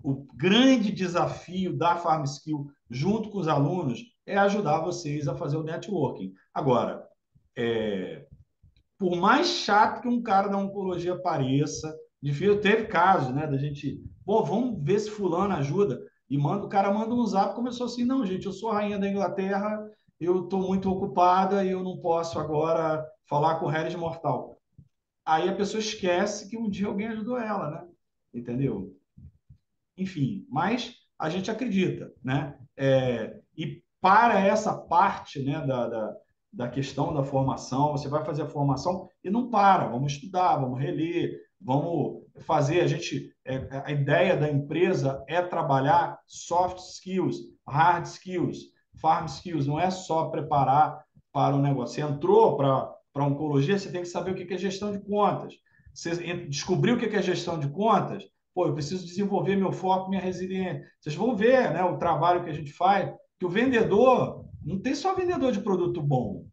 o grande desafio da Farm Skill, junto com os alunos, é ajudar vocês a fazer o networking. Agora, por mais chato que um cara da oncologia pareça, difícil, teve casos, né, da gente, pô, vamos ver se fulano ajuda, e o cara manda um zap, começou assim: não, gente, eu sou a rainha da Inglaterra, eu estou muito ocupada e eu não posso agora falar com o Harris Mortal. Aí a pessoa esquece que um dia alguém ajudou ela, né? Entendeu? Enfim, mas a gente acredita, né? E para essa parte, né, da questão da formação, você vai fazer a formação e não para, vamos estudar, vamos reler, vamos fazer. A ideia da empresa é trabalhar soft skills, hard skills, farm skills, não é só preparar para o negócio. Você entrou para oncologia, você tem que saber o que é gestão de contas. Você descobriu o que é gestão de contas. Pô, eu preciso desenvolver meu foco, minha resiliência. Vocês vão ver, né, o trabalho que a gente faz, que o vendedor, não tem só vendedor de produto bom,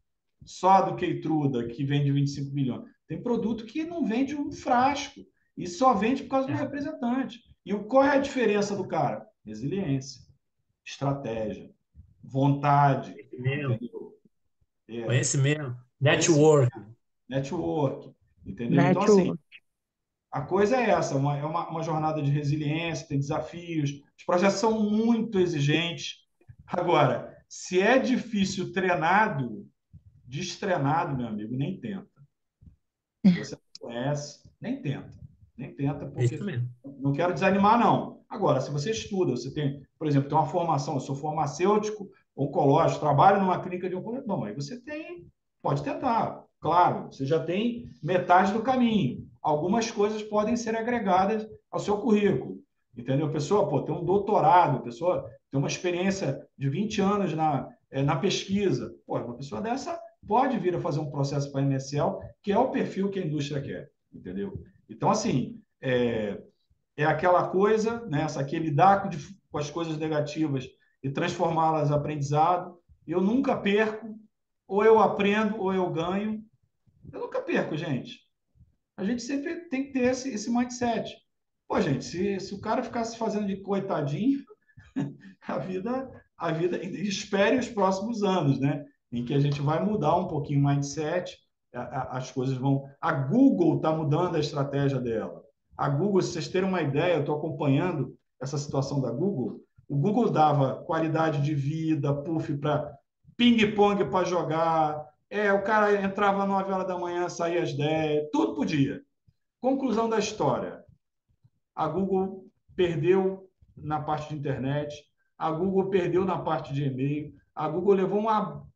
só do Keytruda, que vende 25 milhões. Tem produto que não vende um frasco e só vende por causa do representante. E qual é a diferença do cara? Resiliência, estratégia, vontade, entendeu? Conhecimento, network. Network, entendeu? Então, assim, Network. a coisa é essa, uma jornada de resiliência, tem desafios, os projetos são muito exigentes. Agora, se é difícil treinado, destreinado, meu amigo, nem tenta. Se você não conhece, nem tenta. Nem tenta, É isso porque mesmo. não quero desanimar, não. Agora, se você estuda, você tem, por exemplo, tem uma formação, eu sou farmacêutico, oncológico, trabalho numa clínica de oncologia, bom, aí você pode tentar. Claro, você já tem metade do caminho. Algumas coisas podem ser agregadas ao seu currículo. Entendeu? A pessoa, pô, tem um doutorado, a pessoa tem uma experiência de 20 anos na pesquisa. Pô, uma pessoa dessa pode vir a fazer um processo para a MSL, que é o perfil que a indústria quer. Entendeu? Então, assim, é aquela coisa, né? Aqui lidar com as coisas negativas e transformá-las em aprendizado. Eu nunca perco, ou eu aprendo, ou eu ganho. Eu nunca perco, gente. A gente sempre tem que ter esse mindset. Pô, gente, se o cara ficasse fazendo de coitadinho, a vida, espere os próximos anos, né? Em que a gente vai mudar um pouquinho o mindset, as coisas vão. A Google está mudando a estratégia dela. A Google, se vocês terem uma ideia, eu estou acompanhando essa situação da Google. O Google dava qualidade de vida, puff para ping-pong para jogar. O cara entrava às 9 horas da manhã, saía às 10, tudo podia. Conclusão da história. A Google perdeu na parte de internet, a Google perdeu na parte de e-mail, a Google levou uma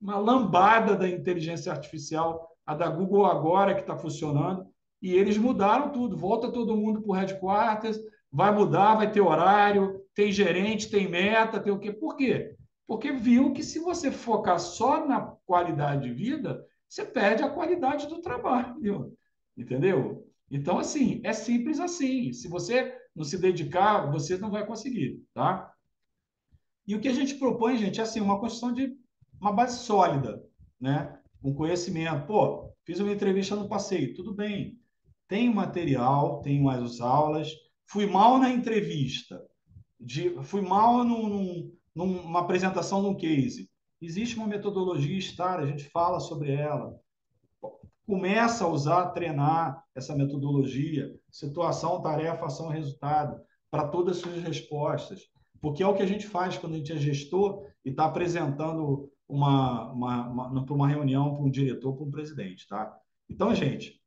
lambada da inteligência artificial, a da Google agora que está funcionando, e eles mudaram tudo. Volta todo mundo para o headquarters, vai mudar, vai ter horário, tem gerente, tem meta, tem o quê? Por quê? Porque viu que se você focar só na qualidade de vida, você perde a qualidade do trabalho, entendeu? Então, assim, é simples assim. Se você não se dedicar, você não vai conseguir, tá? E o que a gente propõe, gente, é assim, uma construção de uma base sólida, né? Um conhecimento. Pô, fiz uma entrevista no passeio, tudo bem. Tenho material, tenho as aulas. Fui mal na entrevista, fui mal numa apresentação de um case. Existe uma metodologia STAR, a gente fala sobre ela. Começa a usar, treinar essa metodologia, situação, tarefa, ação, resultado, para todas as suas respostas. Porque é o que a gente faz quando a gente é gestor e está apresentando para uma reunião, para um diretor, para um presidente. Tá? Então, gente,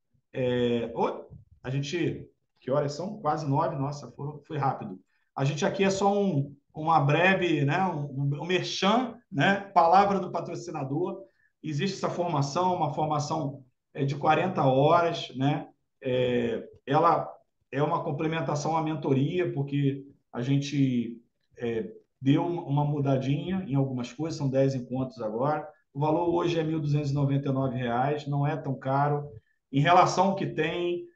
a gente. Que horas são? Quase 9, nossa, foi rápido. A gente aqui é só uma breve, né, um merchan, né, palavra do patrocinador. Existe essa formação, uma formação de 40 horas, né? Ela é uma complementação à mentoria, porque a gente deu uma mudadinha em algumas coisas, são 10 encontros agora. O valor hoje é R$ 1.299, não é tão caro. Em relação ao que tem,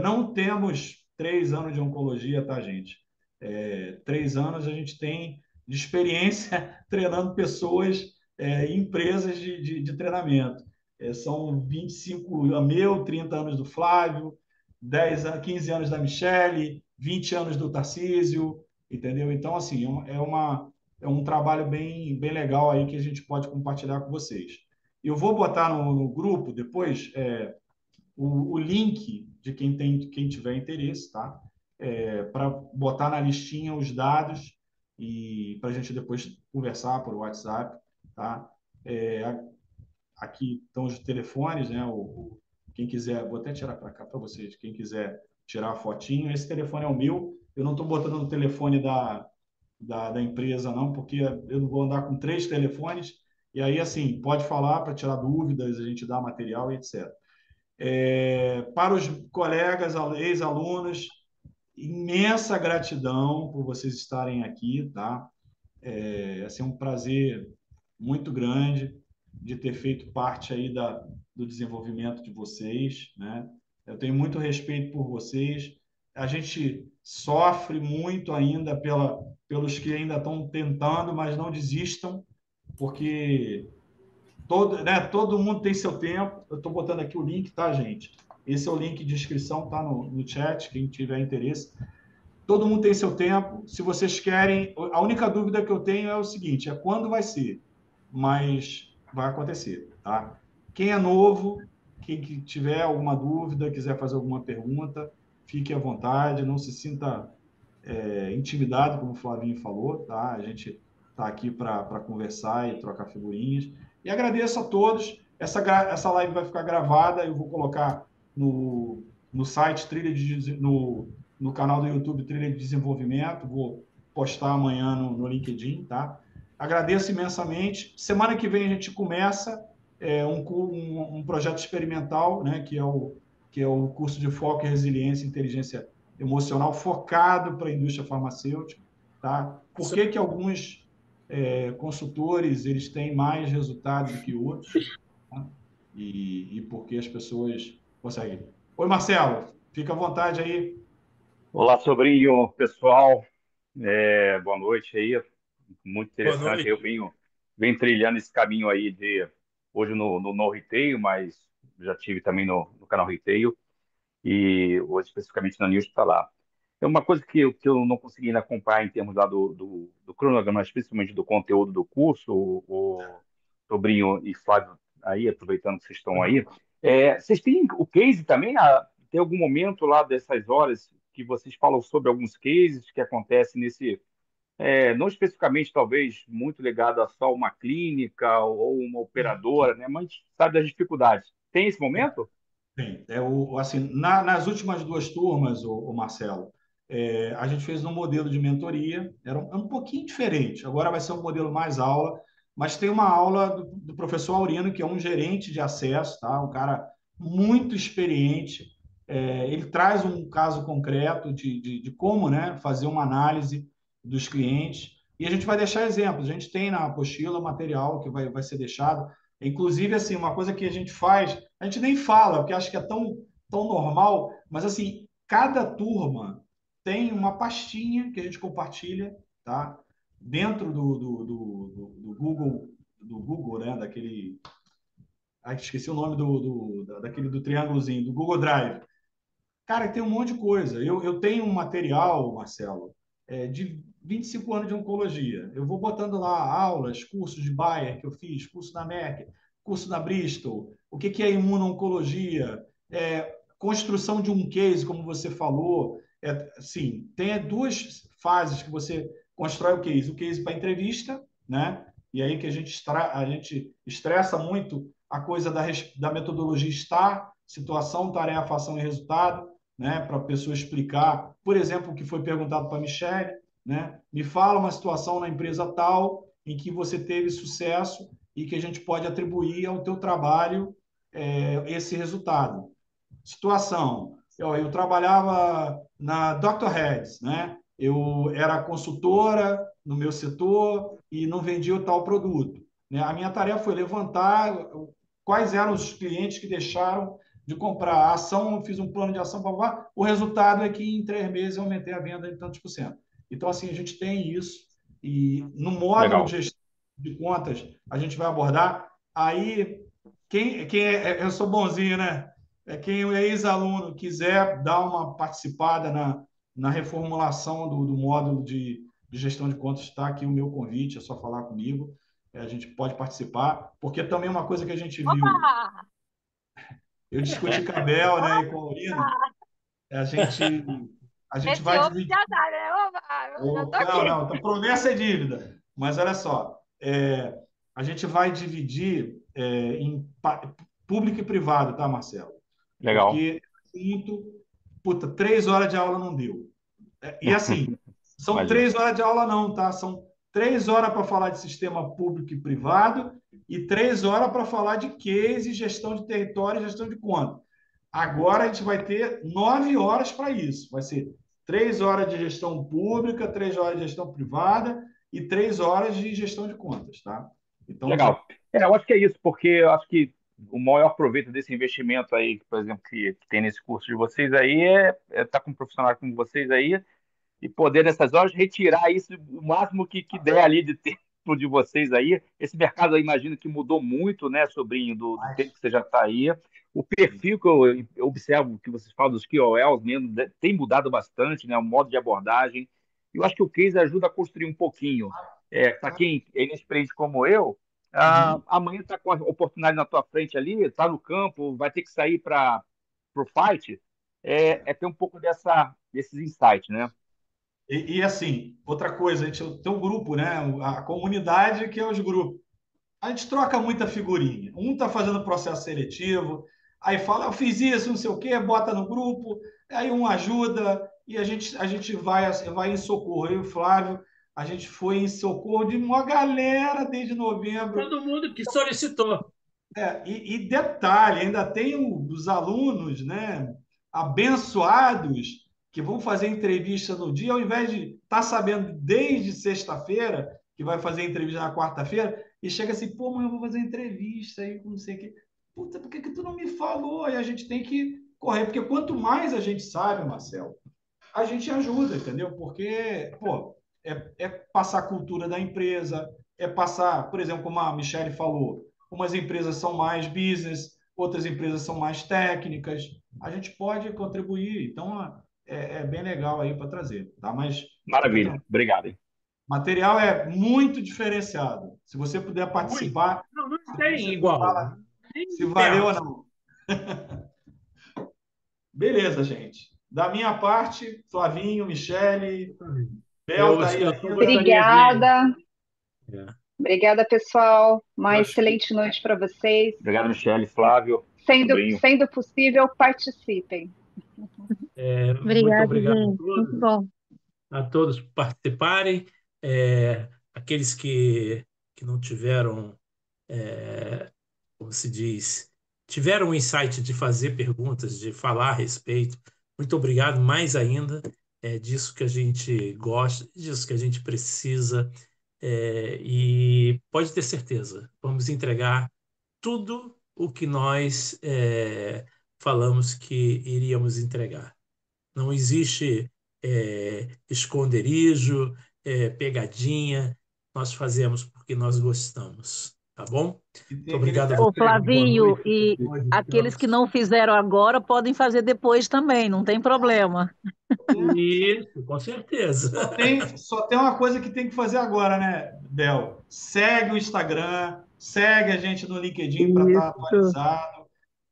não temos 3 anos de oncologia, tá, gente? 3 anos a gente tem de experiência treinando pessoas em empresas de treinamento. São 25 meu, 30 anos do Flávio, 15 anos da Michele, 20 anos do Tarcísio, entendeu? Então, assim, é um trabalho bem, bem legal aí que a gente pode compartilhar com vocês. Eu vou botar no grupo depois o link de quem tiver interesse, tá? Para botar na listinha os dados e para a gente depois conversar por WhatsApp, tá? Aqui estão os telefones, né? Quem quiser, vou até tirar para cá para vocês, quem quiser tirar a fotinho, esse telefone é o meu, eu não estou botando no telefone da empresa, não, porque eu não vou andar com 3 telefones, e aí, assim, pode falar para tirar dúvidas, a gente dá material e etc. Para os colegas, ex-alunos, imensa gratidão por vocês estarem aqui, tá? Assim, é um prazer muito grande de ter feito parte aí do desenvolvimento de vocês, né? Eu tenho muito respeito por vocês. A gente sofre muito ainda pelos que ainda estão tentando, mas não desistam, porque todo mundo tem seu tempo. Eu estou botando aqui o link, tá, gente? Esse é o link de inscrição, tá no chat, quem tiver interesse. Todo mundo tem seu tempo. Se vocês querem, a única dúvida que eu tenho é o seguinte: é quando vai ser, mas vai acontecer, tá? Quem é novo, quem tiver alguma dúvida, quiser fazer alguma pergunta, fique à vontade, não se sinta intimidado, como o Flavinho falou, tá? A gente está aqui para conversar e trocar figurinhas. E agradeço a todos. Essa live vai ficar gravada, eu vou colocar no no site no canal do YouTube Trilha de Desenvolvimento. Vou postar amanhã no LinkedIn, tá? Agradeço imensamente. Semana que vem a gente começa um projeto experimental, né, que é o curso de foco e resiliência e inteligência emocional focado para a indústria farmacêutica, tá? Por que que alguns consultores eles têm mais resultado do que outros, tá? E por que as pessoas conseguem. Oi, Marcelo, fica à vontade aí. Olá, sobrinho, pessoal. Boa noite aí. Muito Boa interessante. Eu noite. venho trilhando esse caminho aí de hoje no Retail, mas já tive também no canal Retail e hoje especificamente na News está lá. É uma coisa que eu não consegui ainda acompanhar em termos lá do cronograma, mas principalmente do conteúdo do curso, o sobrinho e Flávio aí, aproveitando que vocês estão aí. Vocês têm o case também? Tem algum momento lá dessas horas que vocês falam sobre alguns cases que acontecem não especificamente talvez muito ligado a só uma clínica ou uma operadora, né? Mas sabe das dificuldades. Tem esse momento? Sim, assim, nas últimas duas turmas, o Marcelo, a gente fez um modelo de mentoria, era um pouquinho diferente, agora vai ser um modelo mais aula, mas tem uma aula do professor Aurino, que é um gerente de acesso, tá? Um cara muito experiente. Ele traz um caso concreto de como, né, fazer uma análise dos clientes, e a gente vai deixar exemplos, a gente tem na apostila material que vai ser deixado. Inclusive, assim, uma coisa que a gente faz, a gente nem fala, porque acho que é tão normal, mas assim, cada turma tem uma pastinha que a gente compartilha, tá? Dentro do Google, né? Daquele. Ai, esqueci o nome daquele do triângulozinho, do Google Drive. Cara, tem um monte de coisa. Eu tenho um material, Marcelo, de 25 anos de oncologia. Eu vou botando lá aulas, cursos de Bayer que eu fiz, curso da Merck, curso da Bristol, o que é imuno-oncologia, construção de um case, como você falou. Sim, tem duas fases que você constrói o case para entrevista, né? E aí que a gente estressa muito a coisa da metodologia STAR, situação, tarefa, ação e resultado, né, para a pessoa explicar, por exemplo, o que foi perguntado para a Michelle, né? Me fala uma situação na empresa tal em que você teve sucesso e que a gente pode atribuir ao teu trabalho esse resultado. Situação, eu trabalhava na Dr. Heads, né? Eu era consultora no meu setor e não vendia o tal produto, né? A minha tarefa foi levantar quais eram os clientes que deixaram de comprar a ação, eu fiz um plano de ação, o resultado é que em 3 meses eu aumentei a venda em tantos por cento. Então, assim, a gente tem isso, e no módulo de Legal. gestão de contas a gente vai abordar. Aí, eu sou bonzinho, né? Quem é ex-aluno quiser dar uma participada na reformulação do módulo de gestão de contas, está aqui o meu convite, é só falar comigo, a gente pode participar, porque também uma coisa que a gente viu, Opa! eu discuti com a Bel, né, e com a Aurina, a gente, a gente Esse vai homem dividir. já dá, né? Opa, eu já tô Não, aqui. não, então promessa é dívida. Mas olha só, a gente vai dividir público e privado, tá, Marcelo? Legal. Porque muito, puta, 3 horas de aula não deu. E assim, são Imagina. 3 horas de aula não, tá? São 3 horas para falar de sistema público e privado e 3 horas para falar de case, gestão de território e gestão de conta. Agora a gente vai ter 9 horas para isso. Vai ser 3 horas de gestão pública, 3 horas de gestão privada e 3 horas de gestão de contas, tá? Então, Legal. Eu acho que é isso, porque eu acho que o maior proveito desse investimento aí, por exemplo, que tem nesse curso de vocês aí, é estar com um profissional como vocês aí e poder, nessas horas, retirar isso o máximo que der ali de tempo de vocês aí. Esse mercado aí, imagino que mudou muito, né, sobrinho, do tempo que você já está aí. O perfil que eu observo, que vocês falam dos KOLs mesmo, tem mudado bastante, né, o modo de abordagem. Eu acho que o case ajuda a construir um pouquinho. Para quem é inexperiente como eu, amanhã está com a oportunidade na tua frente ali, está no campo, vai ter que sair para o fight, ter um pouco desses insights, né? assim, outra coisa, a gente tem um grupo, né? A comunidade que é os grupos. A gente troca muita figurinha. Um está fazendo processo seletivo, aí fala, eu fiz isso, não sei o quê, bota no grupo, aí um ajuda, e a gente vai em socorro. Eu e o Flávio, a gente foi em socorro de uma galera desde novembro. Todo mundo que solicitou. E detalhe, ainda tem os alunos, né, abençoados que vão fazer entrevista no dia, ao invés de estar sabendo desde sexta-feira que vai fazer entrevista na quarta-feira, e chega assim, pô, mas eu vou fazer entrevista aí, não sei o quê. Puta, por que tu não me falou? E a gente tem que correr, porque quanto mais a gente sabe, Marcelo, a gente ajuda, entendeu? Porque, pô, é passar a cultura da empresa, é passar, por exemplo, como a Michelle falou, umas empresas são mais business, outras empresas são mais técnicas. A gente pode contribuir, então é bem legal aí para trazer, tá? Mas Maravilha, obrigado. Hein? Material é muito diferenciado. Se você puder participar, não tem igual. Fala se valeu ou não. Beleza, gente. Da minha parte, Flavinho, Michele, Bel tá aí. Obrigada. Obrigada, pessoal. Uma excelente noite para vocês. Obrigado, Michele, Flávio. Sendo possível, participem. Muito obrigado gente. Muito bom. A todos por participarem. Aqueles que não tiveram, como se diz, tiveram o insight de fazer perguntas, de falar a respeito. Muito obrigado mais ainda. É disso que a gente gosta, disso que a gente precisa. E pode ter certeza, vamos entregar tudo o que nós falamos que iríamos entregar. Não existe esconderijo, pegadinha. Nós fazemos porque nós gostamos, tá bom? Muito obrigado a Ô, você. Flavinho, e aqueles que não fizeram agora podem fazer depois também, não tem problema. Isso, com certeza. Só tem uma coisa que tem que fazer agora, né, Bel? Segue o Instagram, segue a gente no LinkedIn para estar atualizado.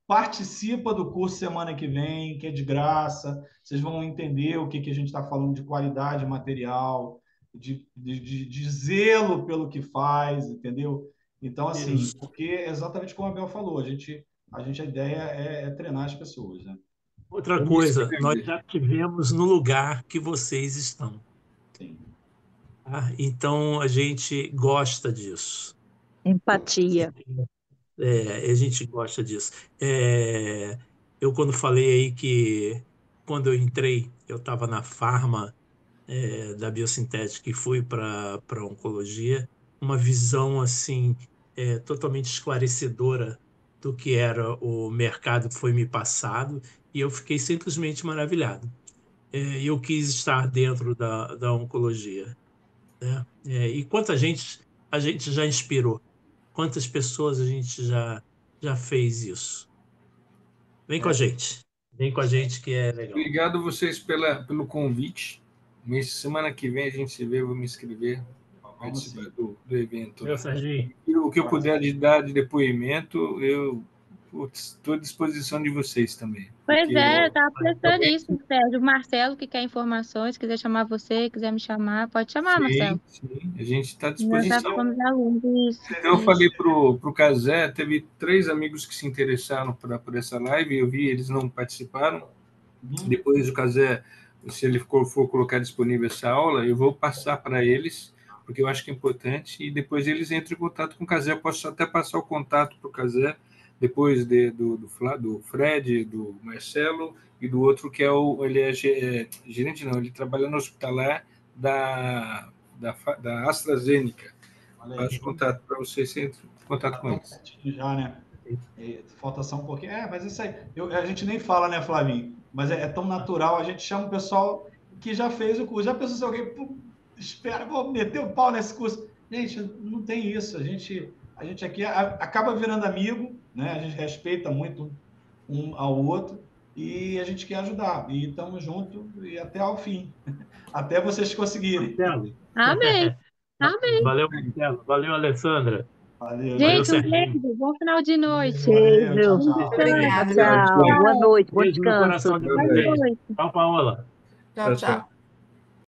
Participa do curso semana que vem, que é de graça. Vocês vão entender o que a gente está falando de qualidade material, de zelo pelo que faz, entendeu? Então, assim, porque exatamente como a Bel falou, a ideia é treinar as pessoas, né? Outra coisa, nós já estivemos no lugar que vocês estão. Sim. Tá? Então, a gente gosta disso. Empatia. A gente gosta disso. Eu, quando falei aí que, quando eu entrei, eu estava na farma da biosintética e fui para a oncologia, uma visão assim totalmente esclarecedora do que era o mercado foi me passado, e eu fiquei simplesmente maravilhado. Eu quis estar dentro da oncologia, né? E quanta gente a gente já inspirou, quantas pessoas a gente já fez isso. Vem com a gente. Vem com a gente que é legal. Obrigado vocês pelo convite. Semana que vem a gente se vê, vou me inscrever para participar do evento. Meu Serginho. O que eu puder dar de depoimento, eu estou à disposição de vocês também. Pois eu estava pensando nisso, Sérgio. O Marcelo, que quer informações, quiser chamar você, quiser me chamar, pode chamar, Marcelo. Sim, a gente está à disposição. Isso. Eu falei para o Casé, teve 3 amigos que se interessaram por essa live, eu vi, eles não participaram. Depois o Casé, se ele for colocar disponível essa aula, eu vou passar para eles, porque eu acho que é importante, e depois eles entram em contato com o Casé. Eu posso até passar o contato para o Casé, depois do Fred, do Marcelo, e do outro que ele é gerente, não, ele trabalha no hospitalar da AstraZeneca. Passo contato para vocês, você entra em contato com eles. Já, né? Falta só um pouquinho. Mas isso aí, a gente nem fala, né, Flavinho? Mas é tão natural, a gente chama o pessoal que já fez o curso. Já pensou se alguém espera, vou meter o pau nesse curso? Gente, não tem isso. A gente aqui acaba virando amigo, né? A gente respeita muito um ao outro e a gente quer ajudar. E estamos juntos e até ao fim. Até vocês conseguirem. Amém. Amém. Valeu, Marcelo. Valeu, Alessandra. Valeu. Gente, um beijo. Bom final de noite. Beijo. Obrigada. Tchau. Boa noite. Bom Beijo no descanso. coração de vocês. Tchau, Paola. Tchau, tchau.